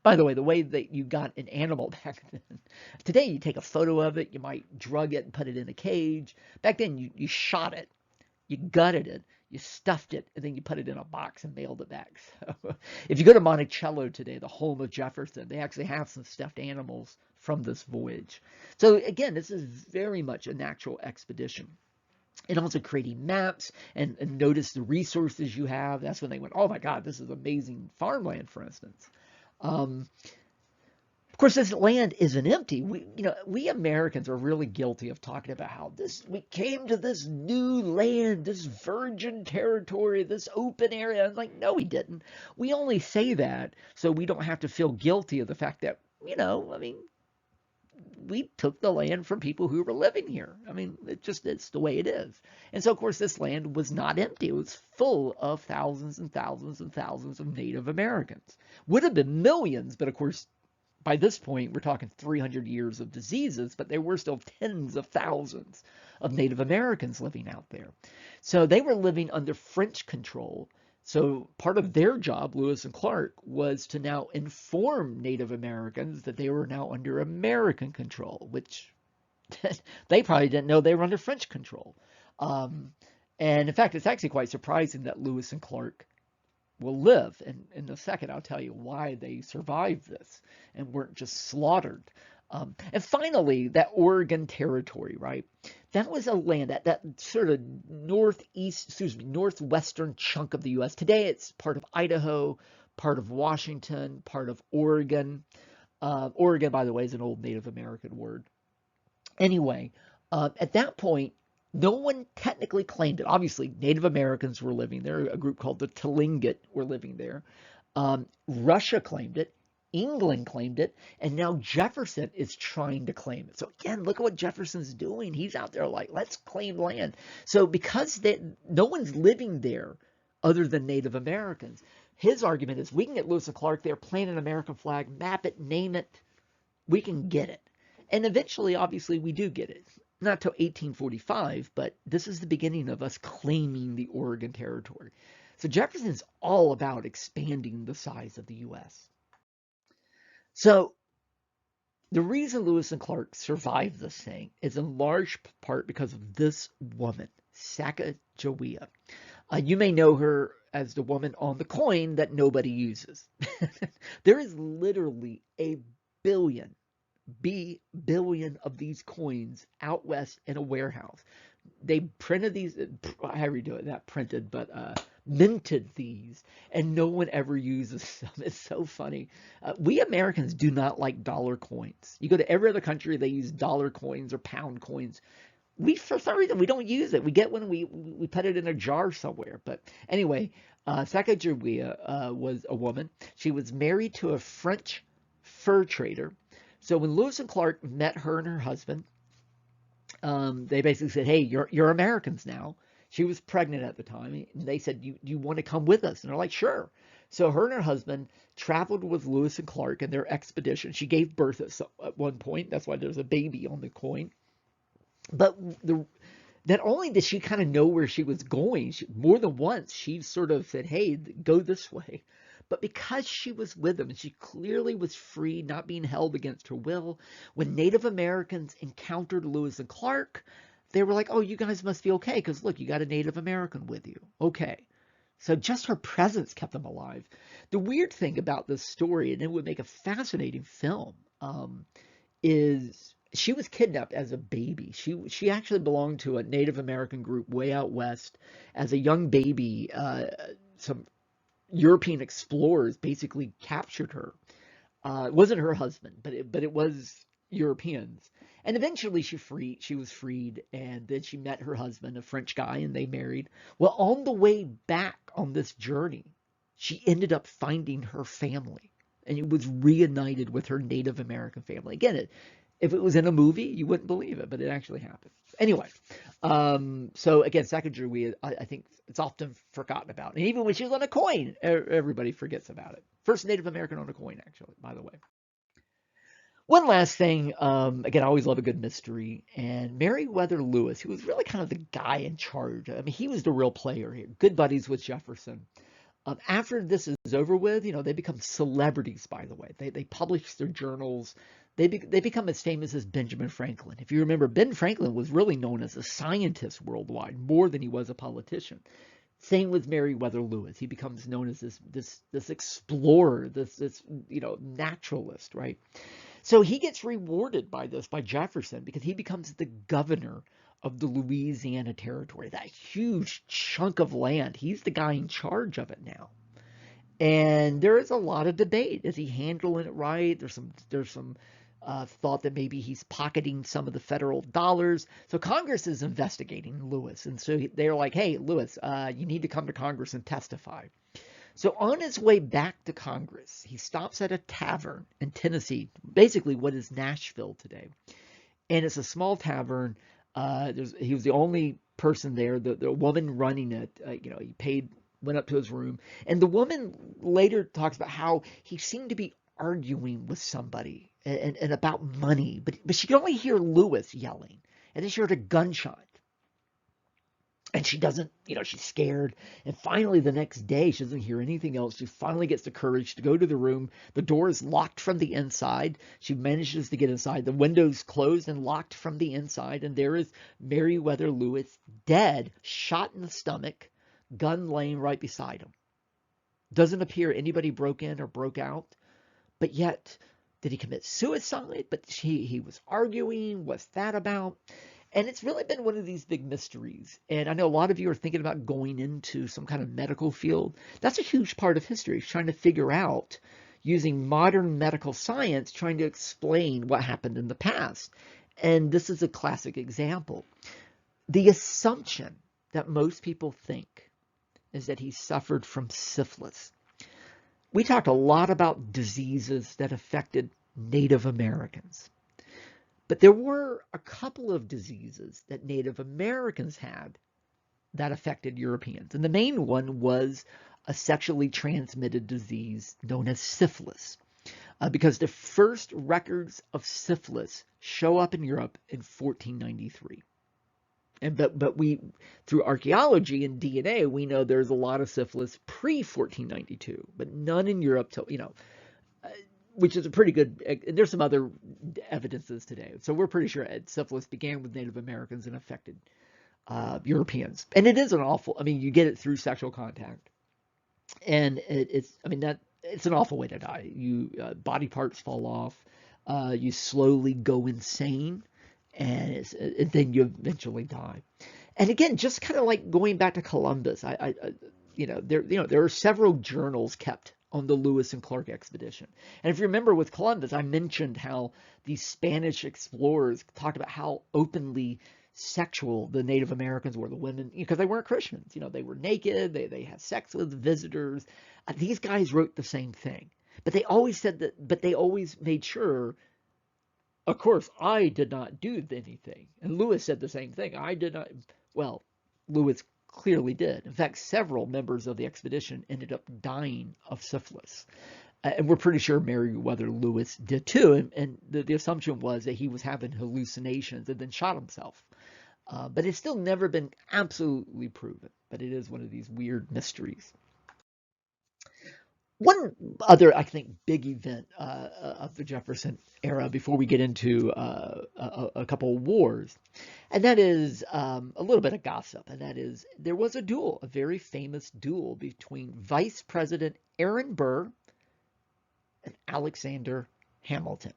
By the way, the way that you got an animal back then, today you take a photo of it, you might drug it and put it in a cage. Back then you shot it, you gutted it, you stuffed it, and then you put it in a box and mailed it back. So if you go to Monticello today, the home of Jefferson, they actually have some stuffed animals from this voyage. So again, this is very much a natural expedition. And also creating maps and notice the resources you have. That's when they went, oh my God, this is amazing farmland, for instance. Of course, this land isn't empty. We Americans are really guilty of talking about how we came to this new land, this virgin territory, this open area. I'm like, no, we didn't. We only say that so we don't have to feel guilty of the fact that, I mean, we took the land from people who were living here. I mean, it's the way it is. And so, of course, this land was not empty. It was full of thousands and thousands and thousands of Native Americans. Would have been millions, but of course, by this point, we're talking 300 years of diseases, but there were still tens of thousands of Native Americans living out there. So they were living under French control. So part of their job, Lewis and Clark, was to now inform Native Americans that they were now under American control, which they probably didn't know they were under French control. And in fact, it's actually quite surprising that Lewis and Clark will live. And in a second, I'll tell you why they survived this and weren't just slaughtered. And finally, that Oregon Territory, right? That was a land, that sort of northwestern chunk of the U.S. Today, it's part of Idaho, part of Washington, part of Oregon. Oregon, by the way, is an old Native American word. Anyway, at that point, no one technically claimed it. Obviously, Native Americans were living there. A group called the Tlingit were living there. Russia claimed it. England claimed it, and now Jefferson is trying to claim it. So again, look at what Jefferson's doing. He's out there like, let's claim land. So because no one's living there other than Native Americans, his argument is we can get Lewis and Clark there, plant an American flag, map it, name it, we can get it. And eventually, obviously, we do get it. Not till 1845, but this is the beginning of us claiming the Oregon Territory. So Jefferson's all about expanding the size of the U.S. So the reason Lewis and Clark survived this thing is in large part because of this woman, Sacagawea. You may know her as the woman on the coin that nobody uses. There is literally a billion of these coins out west in a warehouse. They printed these, however you do it, not printed, but minted these, and no one ever uses them. It's so funny. We Americans do not like dollar coins. You go to every other country, they use dollar coins or pound coins. For some reason, we don't use it. We get one, we put it in a jar somewhere. But anyway, Sacagawea was a woman. She was married to a French fur trader. So when Lewis and Clark met her and her husband, They basically said, "Hey, you're Americans now." She was pregnant at the time, and they said, "You want to come with us?" And they're like, "Sure." So her and her husband traveled with Lewis and Clark in their expedition. She gave birth at one point. That's why there's a baby on the coin. But not only did she kind of know where she was going, more than once she sort of said, "Hey, go this way." But because she was with them and she clearly was free, not being held against her will, when Native Americans encountered Lewis and Clark, they were like, "Oh, you guys must be okay because look, you got a Native American with you." Okay. So just her presence kept them alive. The weird thing about this story, and it would make a fascinating film, is she was kidnapped as a baby. She actually belonged to a Native American group way out west as a young baby. Some European explorers basically captured her. It wasn't her husband, but it was Europeans. And eventually she was freed, and then she met her husband, a French guy, and they married. Well, on the way back on this journey, she ended up finding her family, and it was reunited with her Native American family. Again, if it was in a movie, you wouldn't believe it, but it actually happened. Anyway, so again, Sacagawea, I think it's often forgotten about. And even when she was on a coin, everybody forgets about it. First Native American on a coin, actually, by the way. One last thing, again, I always love a good mystery. And Meriwether Lewis, who was really kind of the guy in charge. I mean, he was the real player here. Good buddies with Jefferson. After this is over with, they become celebrities, by the way. They publish their journals. They become as famous as Benjamin Franklin. If you remember, Ben Franklin was really known as a scientist worldwide, more than he was a politician. Same with Meriwether Lewis. He becomes known as this explorer, this naturalist, right? So he gets rewarded by Jefferson because he becomes the governor of the Louisiana Territory, that huge chunk of land. He's the guy in charge of it now. And there is a lot of debate. Is he handling it right? There's some thought that maybe he's pocketing some of the federal dollars. So Congress is investigating Lewis, and so they're like, "Hey, Lewis, you need to come to Congress and testify." So on his way back to Congress, he stops at a tavern in Tennessee, basically what is Nashville today. And it's a small tavern. He was the only person there. The woman running it, went up to his room. And the woman later talks about how he seemed to be arguing with somebody and about money. But she could only hear Lewis yelling. And then she heard a gunshot. And she doesn't, she's scared. And finally, the next day, she doesn't hear anything else. She finally gets the courage to go to the room. The door is locked from the inside. She manages to get inside. The window's closed and locked from the inside. And there is Meriwether Lewis dead, shot in the stomach, gun laying right beside him. Doesn't appear anybody broke in or broke out. But yet, did he commit suicide? But he was arguing. What's that about? And it's really been one of these big mysteries. And I know a lot of you are thinking about going into some kind of medical field. That's a huge part of history, trying to figure out, using modern medical science, trying to explain what happened in the past. And this is a classic example. The assumption that most people think is that he suffered from syphilis. We talked a lot about diseases that affected Native Americans. But there were a couple of diseases that Native Americans had that affected Europeans. And the main one was a sexually transmitted disease known as syphilis. Because the first records of syphilis show up in Europe in 1493. But we, through archaeology and DNA, we know there's a lot of syphilis pre-1492, but none in Europe till, which is a pretty good, and there's some other evidences today. So we're pretty sure syphilis began with Native Americans and affected Europeans. And it is an awful, you get it through sexual contact. And it's an awful way to die. Body parts fall off. You slowly go insane, and then you eventually die. And again, just kind of like going back to Columbus, there are several journals kept on the Lewis and Clark expedition. And if you remember with Columbus, I mentioned how these Spanish explorers talked about how openly sexual the Native Americans were, the women, because they weren't Christians. They were naked, they had sex with visitors. These guys wrote the same thing. But they always said that, but they always made sure of course, I did not do anything. And Lewis said the same thing. I did not. Well, Lewis clearly did. In fact, several members of the expedition ended up dying of syphilis. And we're pretty sure Meriwether Lewis did too. And the assumption was that he was having hallucinations and then shot himself. But it's still never been absolutely proven. But it is one of these weird mysteries. One other, I think, big event of the Jefferson era before we get into a couple of wars, and that is a little bit of gossip, and that is there was a duel, a very famous duel between Vice President Aaron Burr and Alexander Hamilton.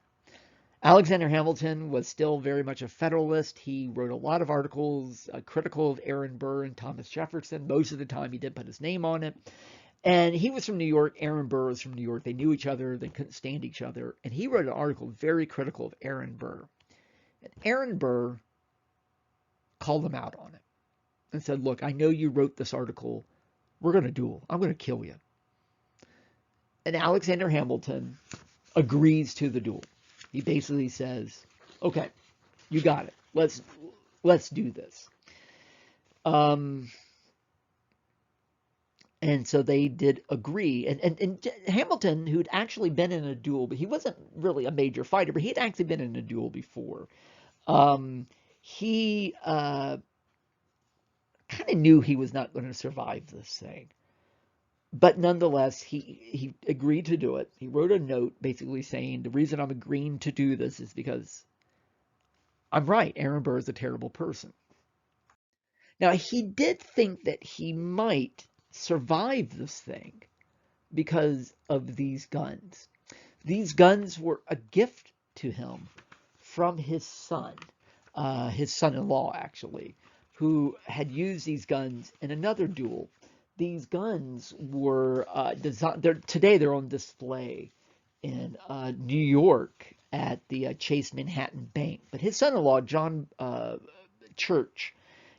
Alexander Hamilton was still very much a Federalist. He wrote a lot of articles critical of Aaron Burr and Thomas Jefferson. Most of the time, he did put his name on it. And he was from New York. Aaron Burr was from New York. They knew each other. They couldn't stand each other. And he wrote an article very critical of Aaron Burr. And Aaron Burr called him out on it and said, look, I know you wrote this article. We're going to duel. I'm going to kill you. And Alexander Hamilton agrees to the duel. He basically says, okay, you got it. Let's do this. And so they did agree. And Hamilton, who'd actually been in a duel, but he wasn't really a major fighter, but he'd actually been in a duel before. He kind of knew he was not going to survive this thing. But nonetheless, he agreed to do it. He wrote a note basically saying, the reason I'm agreeing to do this is because I'm right. Aaron Burr is a terrible person. Now, he did think that he might survive this thing because of these guns. These guns were a gift to him from his son-in-law actually, who had used these guns in another duel. These guns were today they're on display in New York at the Chase Manhattan Bank. But his son-in-law, John Church,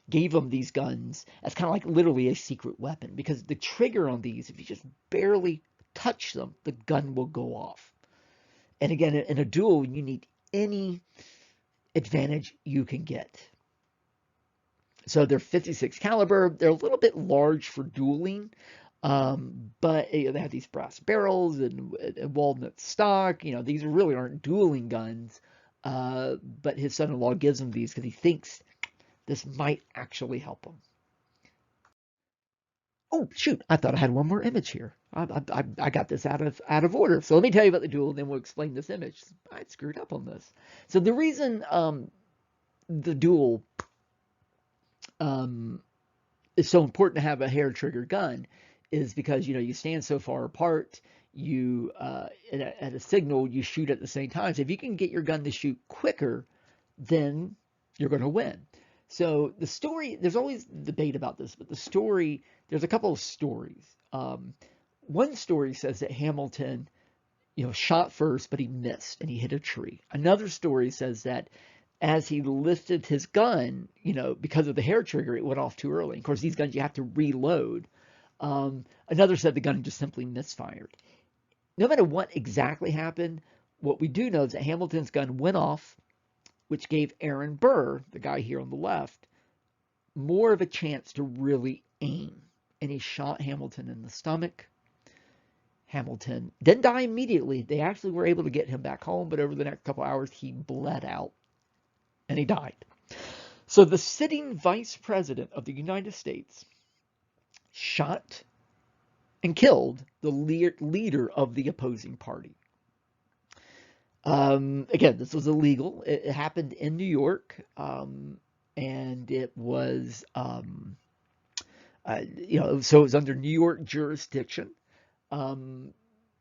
gave him these guns as kind of like literally a secret weapon, because the trigger on these, if you just barely touch them, the gun will go off. And again, in a duel, you need any advantage you can get. So they're 56 caliber. They're a little bit large for dueling, but they have these brass barrels and walnut stock. These really aren't dueling guns, but his son-in-law gives him these because he thinks this might actually help him. Oh, shoot. I thought I had one more image here. I got this out of order. So let me tell you about the duel, and then we'll explain this image. I screwed up on this. So the reason the duel is so important to have a hair trigger gun is because, you stand so far apart, you at a signal, you shoot at the same time. So if you can get your gun to shoot quicker, then you're going to win. So the story, there's always debate about this, but the story, there's a couple of stories. One story says that Hamilton, shot first, but he missed and he hit a tree. Another story says that as he lifted his gun, because of the hair trigger, it went off too early. Of course, these guns, you have to reload. Another said the gun just simply misfired. No matter what exactly happened, what we do know is that Hamilton's gun went off, which gave Aaron Burr, the guy here on the left, more of a chance to really aim. And he shot Hamilton in the stomach. Hamilton didn't die immediately. They actually were able to get him back home, but over the next couple hours, he bled out and he died. So the sitting vice president of the United States shot and killed the leader of the opposing party. Again, this was illegal. It happened in New York, and it was, so it was under New York jurisdiction.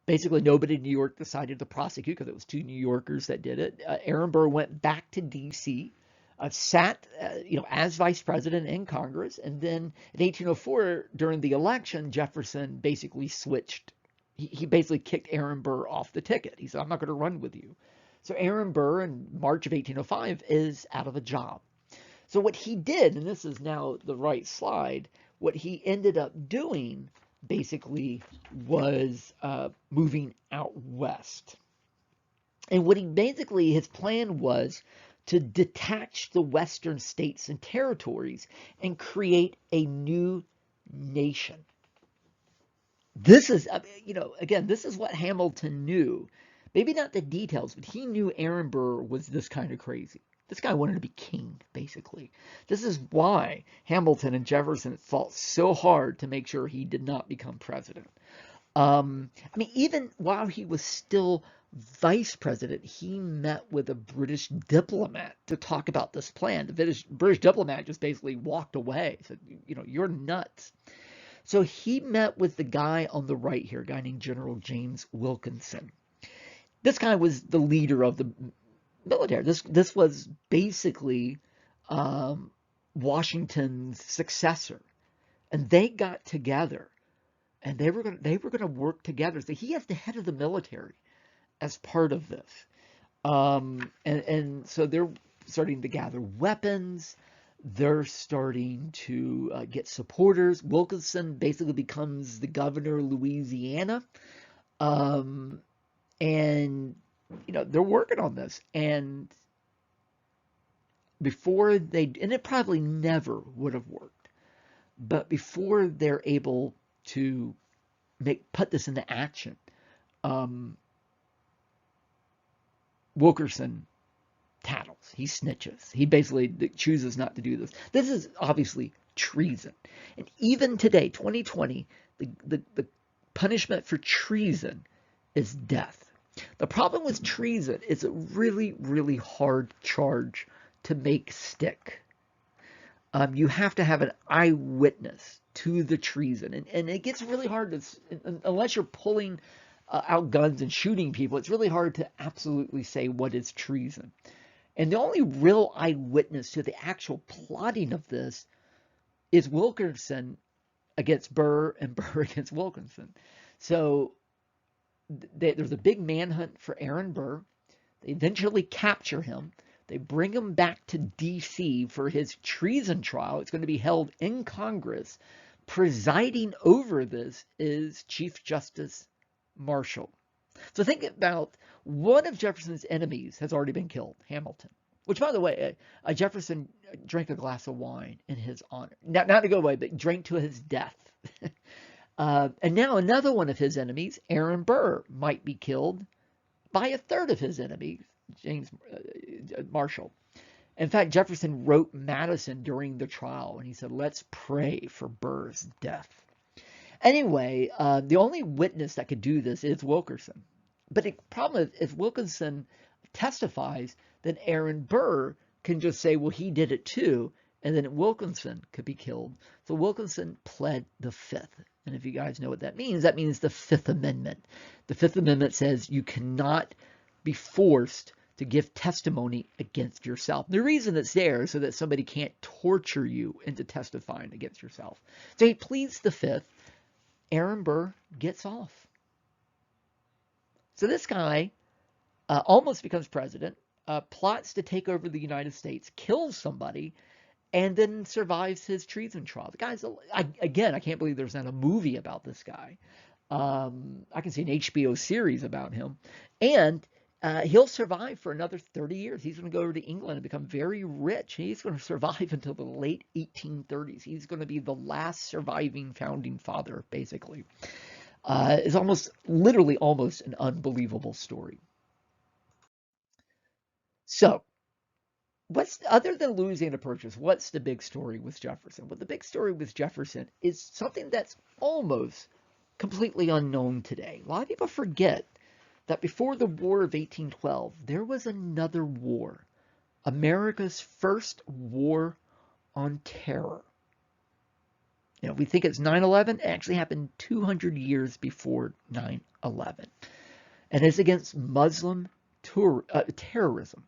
Basically, nobody in New York decided to prosecute because it was two New Yorkers that did it. Aaron Burr went back to D.C., sat, as vice president in Congress, and then in 1804, during the election, Jefferson basically switched. He basically kicked Aaron Burr off the ticket. He said, I'm not going to run with you. So Aaron Burr in March of 1805 is out of a job. So what he did, and this is now the right slide, what he ended up doing basically was moving out west. And what he basically, his plan was to detach the western states and territories and create a new nation. This is, again, this is what Hamilton knew. Maybe not the details, but he knew Aaron Burr was this kind of crazy. This guy wanted to be king, basically. This is why Hamilton and Jefferson fought so hard to make sure he did not become president. Even while he was still vice president, he met with a British diplomat to talk about this plan. The British diplomat just basically walked away, said, you're nuts. So he met with the guy on the right here, a guy named General James Wilkinson. This guy was the leader of the military. This was basically Washington's successor, and they got together, and they were going to work together. So he is the head of the military as part of this, and so they're starting to gather weapons. They're starting to get supporters. Wilkinson basically becomes the governor of Louisiana. And, they're working on this. And and it probably never would have worked, but before they're able to put this into action, Wilkinson tattles. He snitches. He basically chooses not to do this. This is obviously treason. And even today, 2020, the punishment for treason is death. The problem with treason is a really, really hard charge to make stick. You have to have an eyewitness to the treason. And it gets really hard unless you're pulling out guns and shooting people, it's really hard to absolutely say what is treason. And the only real eyewitness to the actual plotting of this is Wilkinson against Burr and Burr against Wilkinson. So there's a big manhunt for Aaron Burr. They eventually capture him. They bring him back to D.C. for his treason trial. It's going to be held in Congress. Presiding over this is Chief Justice Marshall. So think about one of Jefferson's enemies has already been killed, Hamilton. Which, by the way, Jefferson drank a glass of wine in his honor. Not to go away, but drank to his death. And now another one of his enemies, Aaron Burr, might be killed by a third of his enemies, James Marshall. In fact, Jefferson wrote Madison during the trial, and he said, "Let's pray for Burr's death." Anyway, the only witness that could do this is Wilkinson. But the problem is, if Wilkinson testifies, then Aaron Burr can just say, well, he did it too, and then Wilkinson could be killed. So Wilkinson pled the Fifth. And if you guys know what that means the Fifth Amendment. The Fifth Amendment says you cannot be forced to give testimony against yourself. The reason it's there is so that somebody can't torture you into testifying against yourself. So he pleads the Fifth. Aaron Burr gets off. So this guy almost becomes president, plots to take over the United States, kills somebody, and then survives his treason trial. The guy's, again, I can't believe there's not a movie about this guy. I can see an HBO series about him. And he'll survive for another 30 years. He's going to go over to England and become very rich. He's going to survive until the late 1830s. He's going to be the last surviving founding father, basically. It's literally almost an unbelievable story. So, other than Louisiana Purchase, what's the big story with Jefferson? Well, the big story with Jefferson is something that's almost completely unknown today. A lot of people forget that before the War of 1812, there was another war, America's first war on terror. We think it's 9/11. It actually happened 200 years before 9/11. And it's against Muslim terrorism.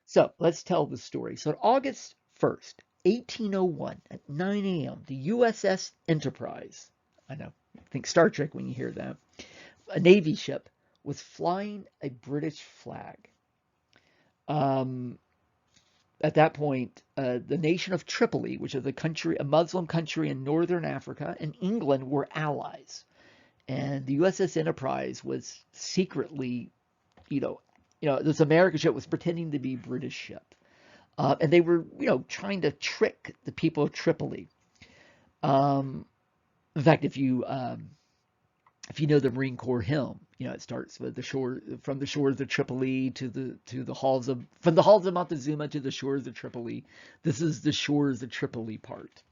So let's tell the story. So on August 1st, 1801, at 9 a.m., the USS Enterprise, I know, think Star Trek when you hear that, a Navy ship, was flying a British flag. At that point, the nation of Tripoli, which is a Muslim country in northern Africa, and England were allies. And the USS Enterprise was secretly you know, this American ship was pretending to be British ship, and they were, trying to trick the people of Tripoli. Um, in fact, if you know the Marine Corps hymn, it starts with the shore from the shores of Tripoli to the halls of from the halls of Montezuma to the shores of Tripoli. This is the shores of Tripoli part.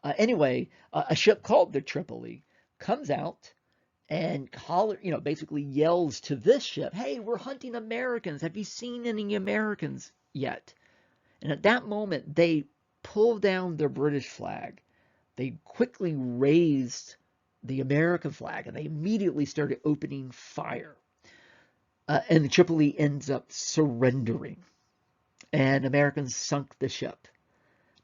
Anyway, a ship called the Tripoli comes out and basically yells to this ship, "Hey, we're hunting Americans. Have you seen any Americans yet?" And at that moment, they pull down their British flag. They quickly raised the American flag, and they immediately started opening fire. And the Tripoli ends up surrendering, and Americans sunk the ship.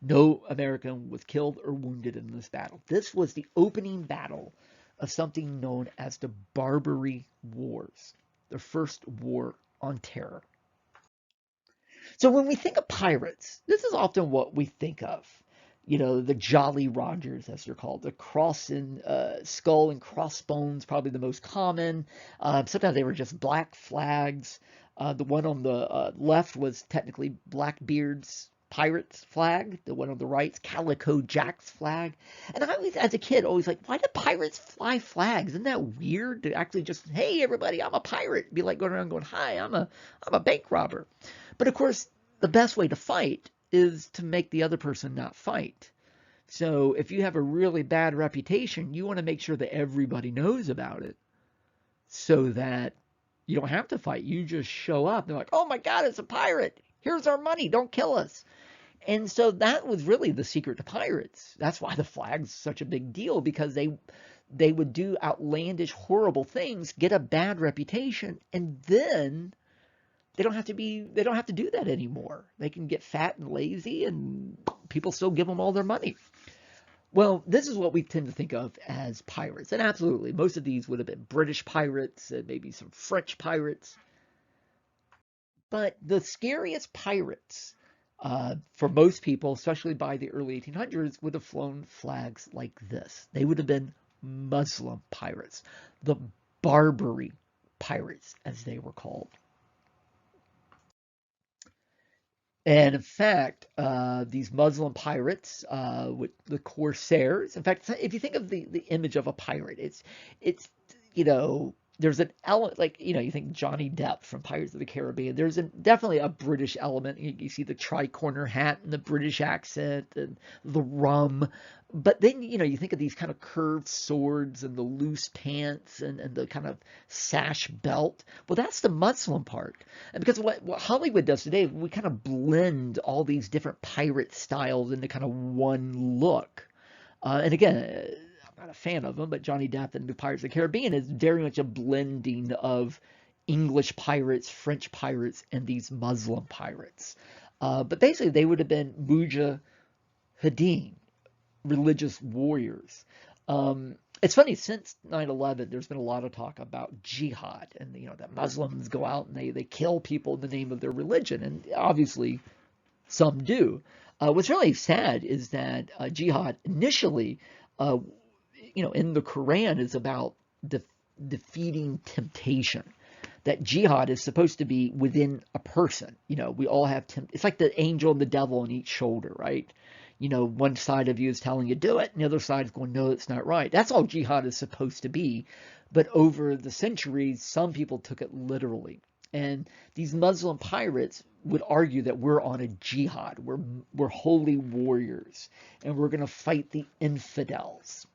No American was killed or wounded in this battle. This was the opening battle of something known as the Barbary Wars, the first war on terror. So when we think of pirates, this is often what we think of. The Jolly Rogers, as they're called, the cross and skull and crossbones, probably the most common. Sometimes they were just black flags. The one on the left was technically Blackbeard's pirate's flag. The one on the right is Calico Jack's flag. And I always, as a kid, always like, why do pirates fly flags? Isn't that weird to actually just, hey, everybody, I'm a pirate? Be like going around going, hi, I'm a bank robber. But of course, the best way to fight is to make the other person not fight. So if you have a really bad reputation, you want to make sure that everybody knows about it so that you don't have to fight. You just show up. They're like, oh my God, it's a pirate. Here's our money. Don't kill us. And so that was really the secret to pirates. That's why the flag's such a big deal, because they would do outlandish, horrible things, get a bad reputation, and then they don't have to do that anymore. They can get fat and lazy, and people still give them all their money. Well, this is what we tend to think of as pirates. And absolutely, most of these would have been British pirates and maybe some French pirates. But the scariest pirates, for most people, especially by the early 1800s, would have flown flags like this. They would have been Muslim pirates, the Barbary pirates, as they were called. And in fact, these Muslim pirates, with the Corsairs, in fact, if you think of the image of a pirate, it's there's an element, like, you think Johnny Depp from Pirates of the Caribbean. There's definitely a British element. You see the tri-corner hat and the British accent and the rum. But then, you think of these kind of curved swords and the loose pants and the kind of sash belt. Well, that's the Muslim part. And because what Hollywood does today, we kind of blend all these different pirate styles into kind of one look. And again, I'm not a fan of them, but Johnny Depp and the Pirates of the Caribbean is very much a blending of English pirates, French pirates, and these Muslim pirates. But basically, they would have been mujahideen, religious warriors. It's funny, since 9/11, there's been a lot of talk about jihad, and that Muslims go out and they kill people in the name of their religion, and obviously some do. What's really sad is that jihad initially, in the Quran, is about defeating temptation. That jihad is supposed to be within a person. We all have it's like the angel and the devil on each shoulder, right? One side of you is telling you do it, and the other side is going, no, it's not right. That's all jihad is supposed to be. But over the centuries, some people took it literally. And these Muslim pirates would argue that we're on a jihad. We're holy warriors, and we're going to fight the infidels.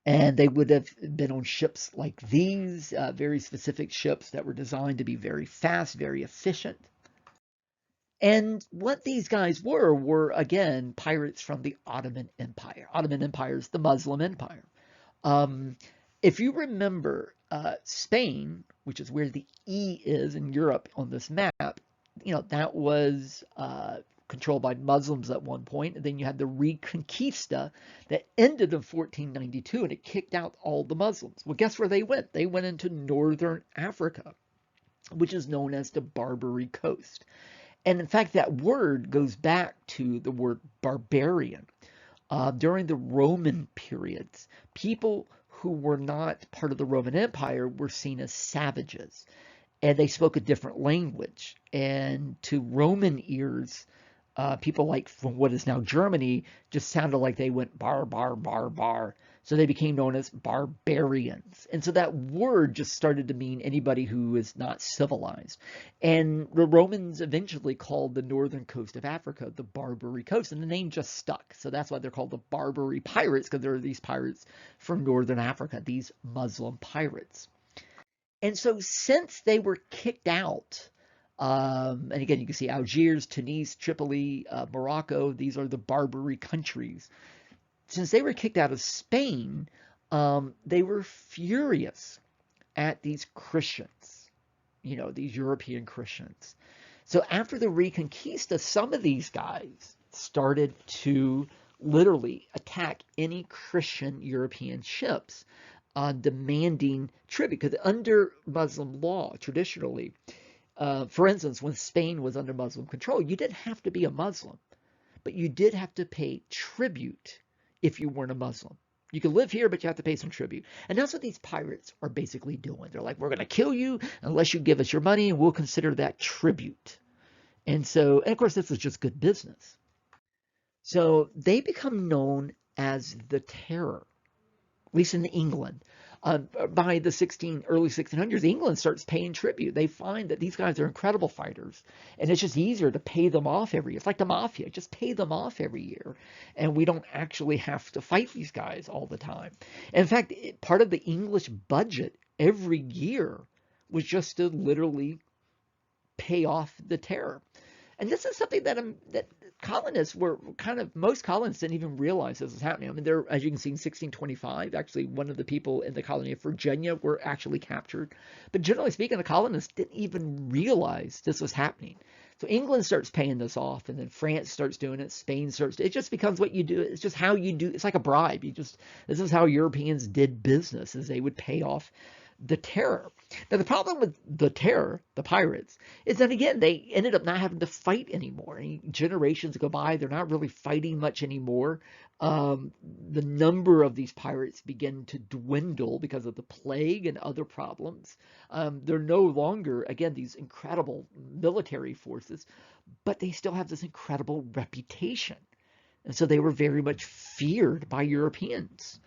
And they would have been on ships like these, very specific ships that were designed to be very fast, very efficient. And what these guys were again, pirates from the Ottoman Empire. Ottoman Empire is the Muslim Empire. If you remember, Spain, which is where the E is in Europe on this map, that was controlled by Muslims at one point. And then you had the Reconquista that ended in 1492, and it kicked out all the Muslims. Well, guess where they went? They went into northern Africa, which is known as the Barbary Coast. And in fact, that word goes back to the word barbarian. During the Roman periods, people who were not part of the Roman Empire were seen as savages, and they spoke a different language. And to Roman ears, people like from what is now Germany just sounded like they went bar, bar, bar, bar. So they became known as barbarians. And so that word just started to mean anybody who is not civilized. And the Romans eventually called the northern coast of Africa the Barbary Coast, and the name just stuck. So that's why they're called the Barbary pirates, because there are these pirates from northern Africa, these Muslim pirates. And so since they were kicked out, and again, you can see Algiers, Tunis, Tripoli, Morocco, these are the Barbary countries. Since they were kicked out of Spain, they were furious at these Christians, these European Christians. So after the Reconquista, some of these guys started to literally attack any Christian European ships, demanding tribute. Because under Muslim law, traditionally, for instance, when Spain was under Muslim control, you didn't have to be a Muslim, but you did have to pay tribute if you weren't a Muslim. You could live here, but you have to pay some tribute. And that's what these pirates are basically doing. They're like, we're going to kill you unless you give us your money, and we'll consider that tribute. And so, and of course, this is just good business. So they become known as the Terror, at least in England. By the early 1600s, England starts paying tribute. They find that these guys are incredible fighters, and it's just easier to pay them off every year. It's like the mafia, just pay them off every year, and we don't actually have to fight these guys all the time. In fact, part of the English budget every year was just to literally pay off the Terror. And this is something that colonists were most colonists didn't even realize this was happening. I mean, there, as you can see, in 1625, actually one of the people in the colony of Virginia were actually captured. But generally speaking, the colonists didn't even realize this was happening. So England starts paying this off, and then France starts doing it, Spain starts. It just becomes what you do. It's just how you do. It's like a bribe. This is how Europeans did business, is they would pay off the Terror. Now, the problem with the Terror, the pirates, is that, again, they ended up not having to fight anymore. Generations go by, they're not really fighting much anymore. The number of these pirates begin to dwindle because of the plague and other problems. They're no longer, again, these incredible military forces, but they still have this incredible reputation. And so they were very much feared by Europeans.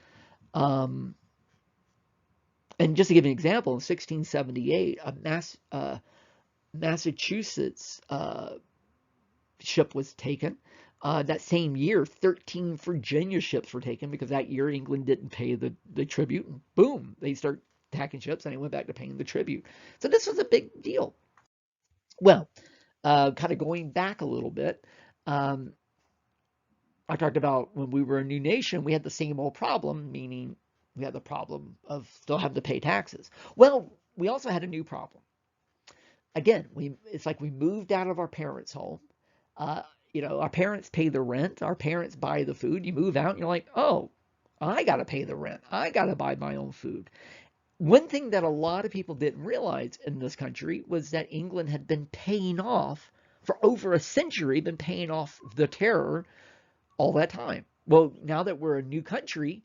And just to give an example, in 1678, a Massachusetts ship was taken. That same year, 13 Virginia ships were taken because that year England didn't pay the tribute. And boom, they start attacking ships, and they went back to paying the tribute. So this was a big deal. Well, kind of going back a little bit, I talked about when we were a new nation, we had the same old problem, meaning we had the problem of still having to pay taxes. Well, we also had a new problem. Again, it's like we moved out of our parents' home. Our parents pay the rent. Our parents buy the food. You move out, and you're like, oh, I got to pay the rent. I got to buy my own food. One thing that a lot of people didn't realize in this country was that England had been paying off, for over a century, been paying off the Terror all that time. Well, now that we're a new country,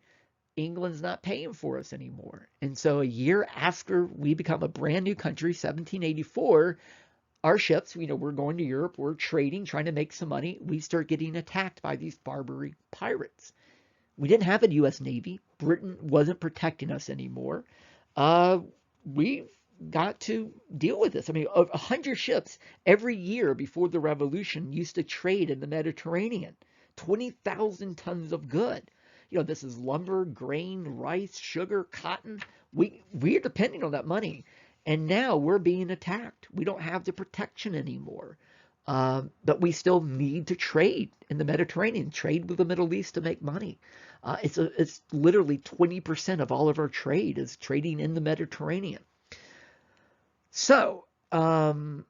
England's not paying for us anymore. And so a year after we become a brand new country, 1784, our ships, we're going to Europe, we're trading, trying to make some money. We start getting attacked by these Barbary pirates. We didn't have a U.S. Navy. Britain wasn't protecting us anymore. We've got to deal with this. I mean, 100 ships every year before the Revolution used to trade in the Mediterranean. 20,000 tons of good. This is lumber, grain, rice, sugar, cotton. We're depending on that money. And now we're being attacked. We don't have the protection anymore. But we still need to trade in the Mediterranean, trade with the Middle East to make money. It's literally 20% of all of our trade is trading in the Mediterranean. So, in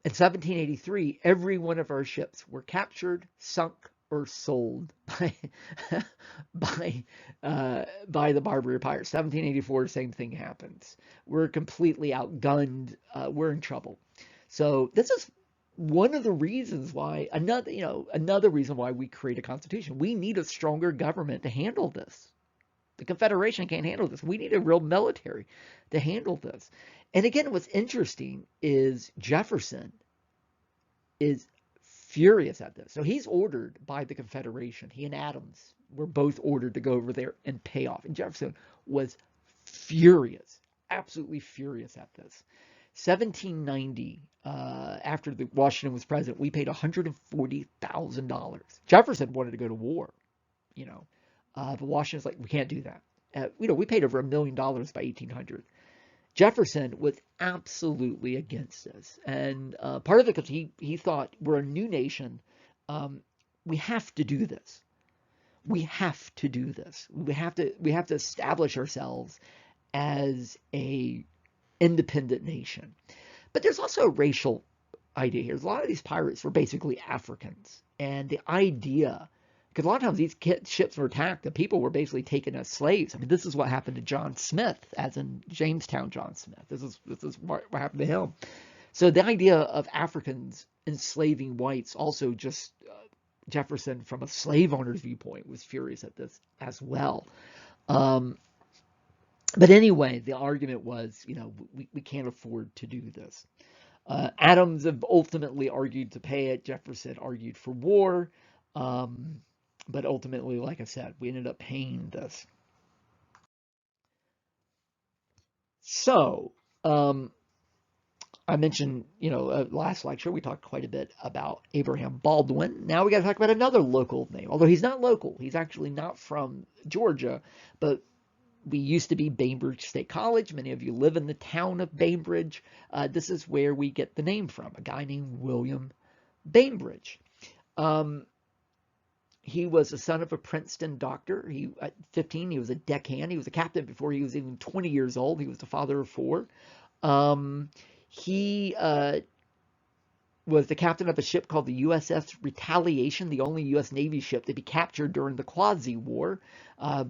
1783, every one of our ships were captured, sunk, or sold by the Barbary pirates. 1784, same thing happens. We're completely outgunned. We're in trouble. So this is one of the reasons why another reason why we create a constitution. We need a stronger government to handle this. The Confederation can't handle this. We need a real military to handle this. And again, what's interesting is Jefferson is furious at this. So he's ordered by the Confederation. He and Adams were both ordered to go over there and pay off. And Jefferson was furious, absolutely furious at this. 1790, after Washington was president, we paid $140,000. Jefferson wanted to go to war, but Washington's like, we can't do that. We paid over $1 million by 1800. Jefferson was absolutely against this, and part of it because he thought, we're a new nation, we have to do this. We have to do this. We have to establish ourselves as a independent nation. But there's also a racial idea here. A lot of these pirates were basically Africans, and the idea, because a lot of times these ships were attacked, the people were basically taken as slaves. I mean, this is what happened to John Smith, as in Jamestown John Smith. This is what happened to him. So the idea of Africans enslaving whites also just Jefferson, from a slave owner's viewpoint, was furious at this as well. But anyway, the argument was, we can't afford to do this. Adams ultimately argued to pay it. Jefferson argued for war. But ultimately, like I said, we ended up paying this. So, I mentioned, last lecture, we talked quite a bit about Abraham Baldwin. Now we got to talk about another local name, although he's not local. He's actually not from Georgia, but we used to be Bainbridge State College. Many of you live in the town of Bainbridge. This is where we get the name from, a guy named William Bainbridge. He was the son of a Princeton doctor. At 15, he was a deckhand. He was a captain before he was even 20 years old. He was the father of 4. He was the captain of a ship called the USS Retaliation, the only U.S. Navy ship to be captured during the Quasi War.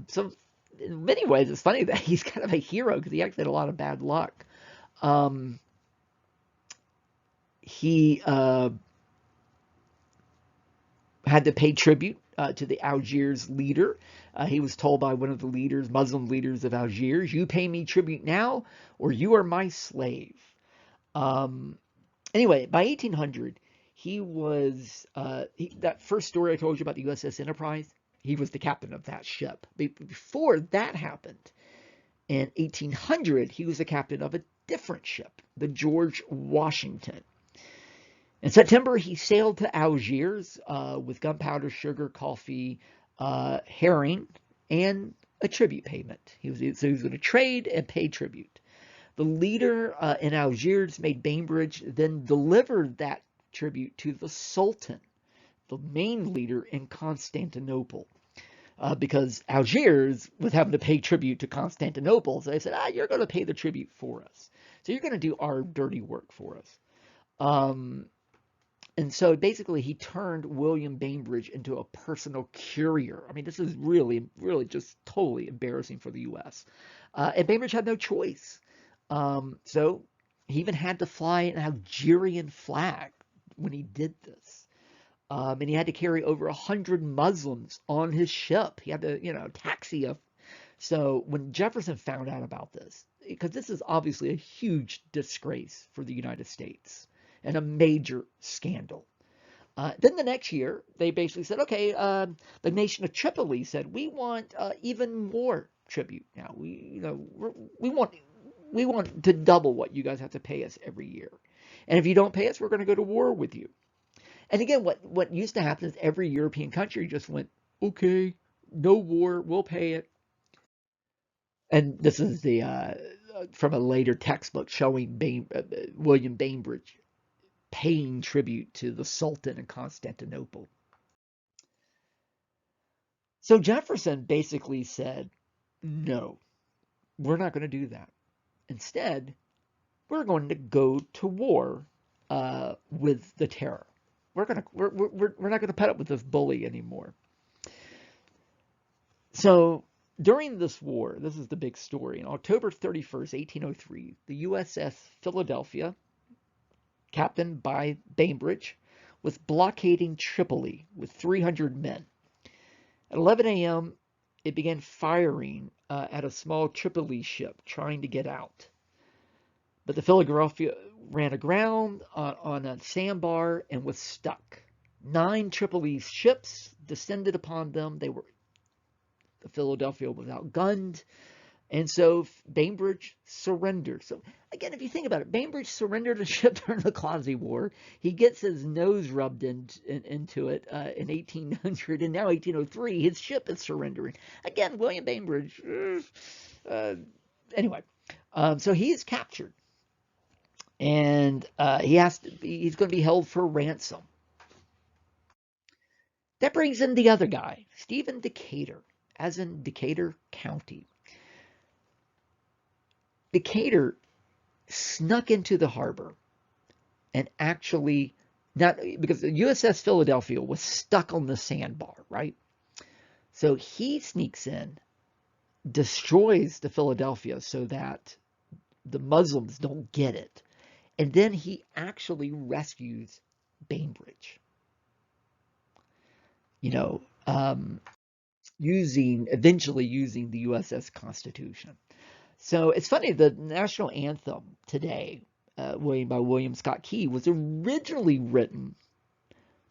So in many ways, it's funny that he's kind of a hero because he actually had a lot of bad luck. He had to pay tribute to the Algiers leader. He was told by one of the leaders, Muslim leaders of Algiers, you pay me tribute now or you are my slave. Anyway, by 1800, he was, that first story I told you about the USS Enterprise, he was the captain of that ship. Before that happened, in 1800, he was the captain of a different ship, the George Washington. In September, he sailed to Algiers with gunpowder, sugar, coffee, herring, and a tribute payment. So he was going to trade and pay tribute. The leader in Algiers made Bainbridge then delivered that tribute to the Sultan, the main leader in Constantinople, because Algiers was having to pay tribute to Constantinople. So they said, you're going to pay the tribute for us. So you're going to do our dirty work for us. And so basically he turned William Bainbridge into a personal courier. I mean, this is really, really just totally embarrassing for the U.S. And Bainbridge had no choice. So he even had to fly an Algerian flag when he did this. And he had to carry over 100 Muslims on his ship. He had to, taxi a. So when Jefferson found out about this, because this is obviously a huge disgrace for the United States and a major scandal. Then the next year, they basically said, okay, the nation of Tripoli said, we want even more tribute now. We want to double what you guys have to pay us every year. And if you don't pay us, we're going to go to war with you. And again, what used to happen is every European country just went, okay, no war, we'll pay it. And this is from a later textbook showing William Bainbridge paying tribute to the Sultan in Constantinople. So Jefferson basically said, no, we're not going to do that. Instead, we're going to go to war with the terror. We're not going to put up with this bully anymore. So during this war, this is the big story. On October 31st, 1803, the USS Philadelphia, captained by Bainbridge, was blockading Tripoli with 300 men. At 11 a.m., it began firing at a small Tripoli ship trying to get out. But the Philadelphia ran aground on a sandbar and was stuck. 9 Tripoli ships descended upon them. The Philadelphia was outgunned. And so Bainbridge surrendered. So again, if you think about it, Bainbridge surrendered a ship during the Closet War. He gets his nose rubbed into it in 1800, and now 1803, his ship is surrendering. Again, William Bainbridge. Anyway, so he is captured, and he's going to be held for ransom. That brings in the other guy, Stephen Decatur, as in Decatur County. Decatur snuck into the harbor and actually, not because the USS Philadelphia was stuck on the sandbar, right? So he sneaks in, destroys the Philadelphia so that the Muslims don't get it. And then he actually rescues Bainbridge. Eventually using the USS Constitution. So it's funny, the national anthem today, by William Scott Key, was originally written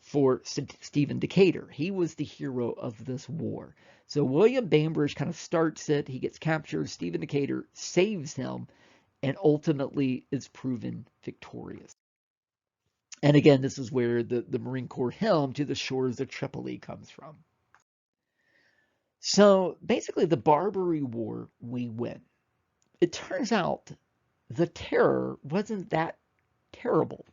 for Stephen Decatur. He was the hero of this war. So William Bainbridge kind of starts it. He gets captured. Stephen Decatur saves him and ultimately is proven victorious. And again, this is where the Marine Corps hymn, "To the Shores of Tripoli," comes from. So basically, the Barbary War, we win. It turns out the terror wasn't that terrible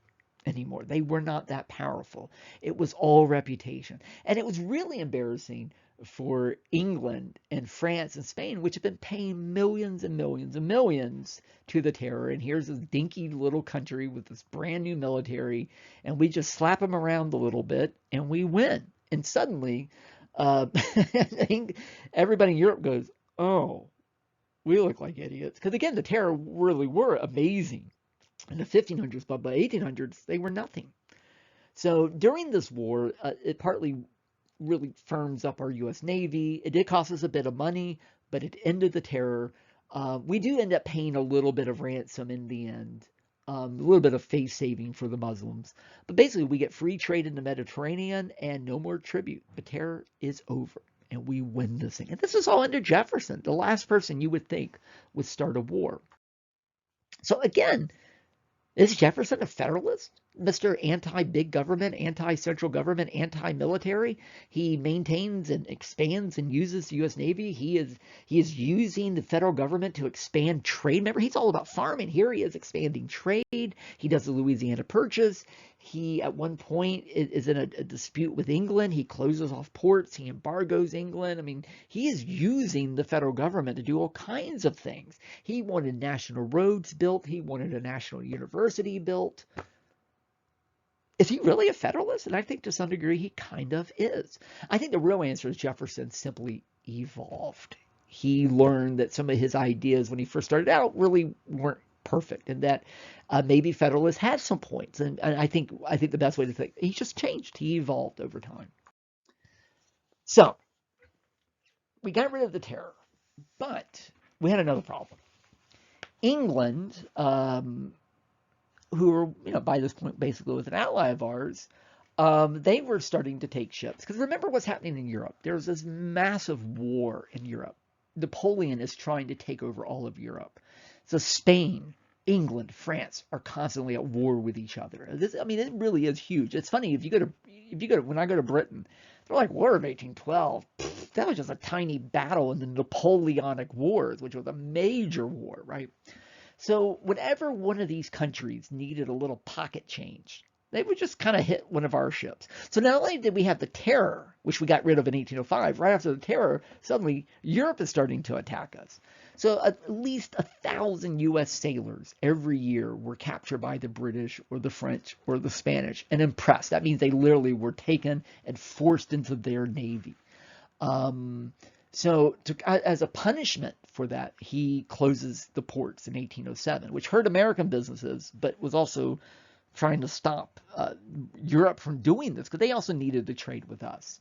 anymore. They were not that powerful. It was all reputation. And it was really embarrassing for England and France and Spain, which have been paying millions and millions and millions to the terror. And here's this dinky little country with this brand new military, and we just slap them around a little bit and we win. And suddenly, everybody in Europe goes, "Oh, we look like idiots." Because again, the terror really were amazing in the 1500s, but by 1800s, they were nothing. So during this war, it partly really firms up our U.S. Navy. It did cost us a bit of money, but it ended the terror. We do end up paying a little bit of ransom in the end, a little bit of face saving for the Muslims. But basically, we get free trade in the Mediterranean and no more tribute. The terror is over. And we win this thing. And this is all under Jefferson, the last person you would think would start a war. So again, is Jefferson a Federalist? Mr. Anti-big government, anti-central government, anti-military. He maintains and expands and uses the U.S. Navy. He is using the federal government to expand trade. Remember, he's all about farming. Here he is expanding trade. He does the Louisiana Purchase. He, at one point, is in a dispute with England. He closes off ports. He embargoes England. I mean, he is using the federal government to do all kinds of things. He wanted national roads built. He wanted a national university built. Is he really a Federalist? And I think to some degree he kind of is. I think the real answer is Jefferson simply evolved. He learned that some of his ideas when he first started out really weren't perfect, and that maybe Federalists had some points. And I think the best way to think, he just changed. He evolved over time. So we got rid of the terror, but we had another problem. England, who were, by this point basically was an ally of ours, they were starting to take ships. Because remember what's happening in Europe. There's this massive war in Europe. Napoleon is trying to take over all of Europe. So Spain, England, France are constantly at war with each other. It really is huge. It's funny, when I go to Britain, they're like, War of 1812. That was just a tiny battle in the Napoleonic Wars, which was a major war, right? So whenever one of these countries needed a little pocket change, they would just kind of hit one of our ships. So not only did we have the terror, which we got rid of in 1805, right after the terror, suddenly Europe is starting to attack us. So at least 1,000 U.S. sailors every year were captured by the British or the French or the Spanish and impressed. That means they literally were taken and forced into their navy. So as a punishment for that, he closes the ports in 1807, which hurt American businesses, but was also trying to stop Europe from doing this because they also needed to trade with us.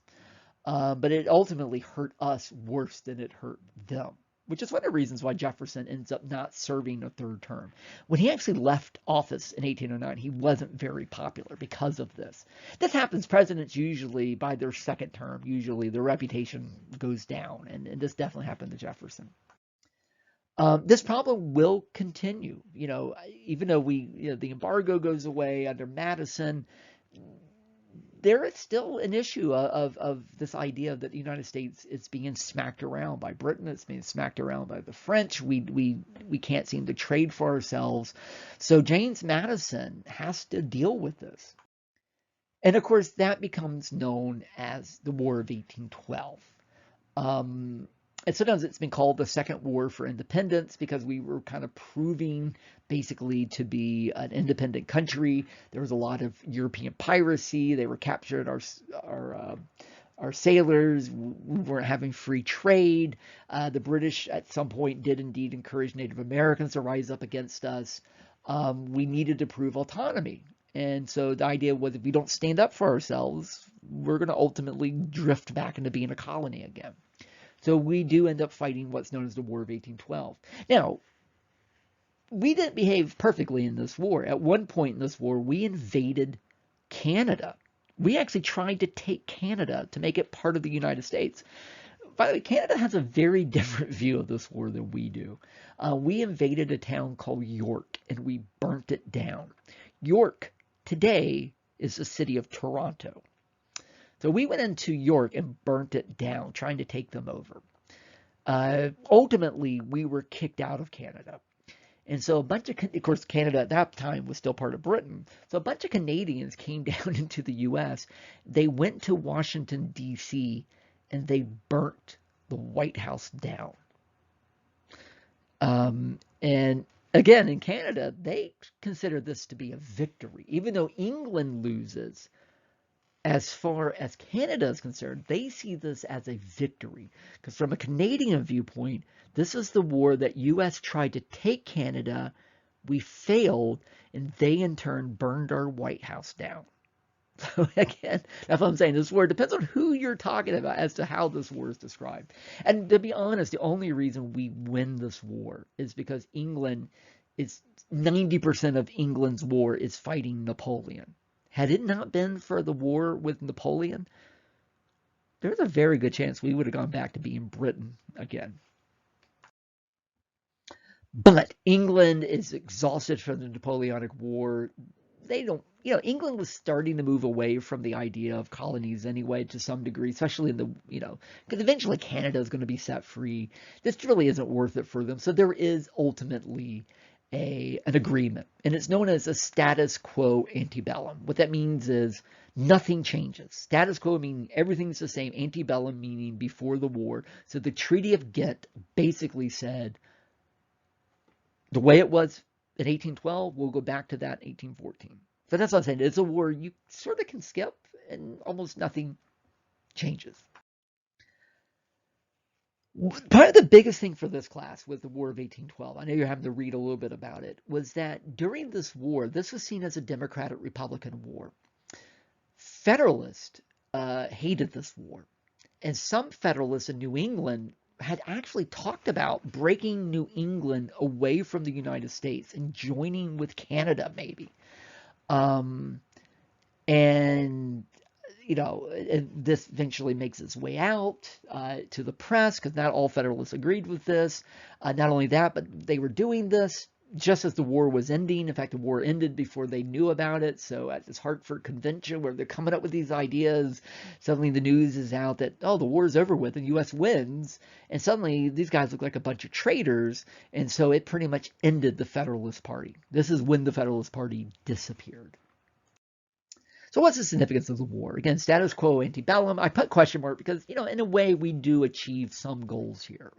But it ultimately hurt us worse than it hurt them. which is one of the reasons why Jefferson ends up not serving a third term. When he actually left office in 1809, he wasn't very popular because of this. This happens. Presidents usually, by their second term, usually their reputation goes down, and this definitely happened to Jefferson. This problem will continue, even though the embargo goes away under Madison. There is still an issue of this idea that the United States is being smacked around by Britain. It's being smacked around by the French. We can't seem to trade for ourselves. So James Madison has to deal with this. And of course, that becomes known as the War of 1812. And sometimes it's been called the Second War for Independence because we were kind of proving basically to be an independent country. There was a lot of European piracy. They were capturing our sailors. We weren't having free trade. The British at some point did indeed encourage Native Americans to rise up against us. We needed to prove autonomy. And so the idea was if we don't stand up for ourselves, we're going to ultimately drift back into being a colony again. So we do end up fighting what's known as the War of 1812. Now, we didn't behave perfectly in this war. At one point in this war, we invaded Canada. We actually tried to take Canada to make it part of the United States. By the way, Canada has a very different view of this war than we do. We invaded a town called York, and we burnt it down. York today is the city of Toronto. So we went into York and burnt it down, trying to take them over. Ultimately, we were kicked out of Canada. And so of course, Canada at that time was still part of Britain. So a bunch of Canadians came down into the U.S. They went to Washington, D.C., and they burnt the White House down. And again, in Canada, they consider this to be a victory. Even though England loses, as far as Canada is concerned, they see this as a victory. Because from a Canadian viewpoint, this is the war that U.S. tried to take Canada. We failed, and they in turn burned our White House down. So again, that's what I'm saying. This war depends on who you're talking about as to how this war is described. And to be honest, the only reason we win this war is because England is 90% of England's war is fighting Napoleon. Had it not been for the war with Napoleon, there's a very good chance we would have gone back to being Britain again. But England is exhausted from the Napoleonic War. They don't, England was starting to move away from the idea of colonies anyway to some degree, especially in the, because eventually Canada is going to be set free. This really isn't worth it for them. So there is ultimately an agreement, and it's known as a status quo antebellum. What that means is nothing changes. Status quo meaning everything's the same. Antebellum meaning before the war. So the Treaty of Ghent basically said the way it was in 1812, we'll go back to that in 1814. So that's what I'm saying. It's a war you sort of can skip, and almost nothing changes. Part of the biggest thing for this class with the War of 1812, I know you're having to read a little bit about it, was that during this war, this was seen as a Democratic-Republican war. Federalists hated this war. And some Federalists in New England had actually talked about breaking New England away from the United States and joining with Canada, maybe. This eventually makes its way out to the press because not all Federalists agreed with this. Not only that, but they were doing this just as the war was ending. In fact, the war ended before they knew about it. So at this Hartford convention where they're coming up with these ideas, suddenly the news is out that, oh, the war's over with and the U.S. wins. And suddenly these guys look like a bunch of traitors. And so it pretty much ended the Federalist Party. This is when the Federalist Party disappeared. So what's the significance of the war? Again, status quo antebellum. I put question mark because, in a way we do achieve some goals here.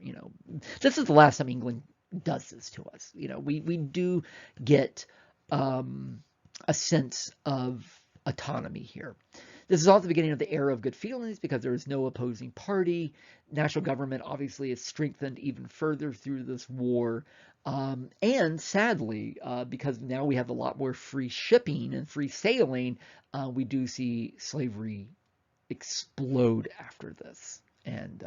This is the last time England does this to us. We do get a sense of autonomy here. This is all the beginning of the era of good feelings because there is no opposing party. National government obviously is strengthened even further through this war. And sadly, because now we have a lot more free shipping and free sailing, we do see slavery explode after this. And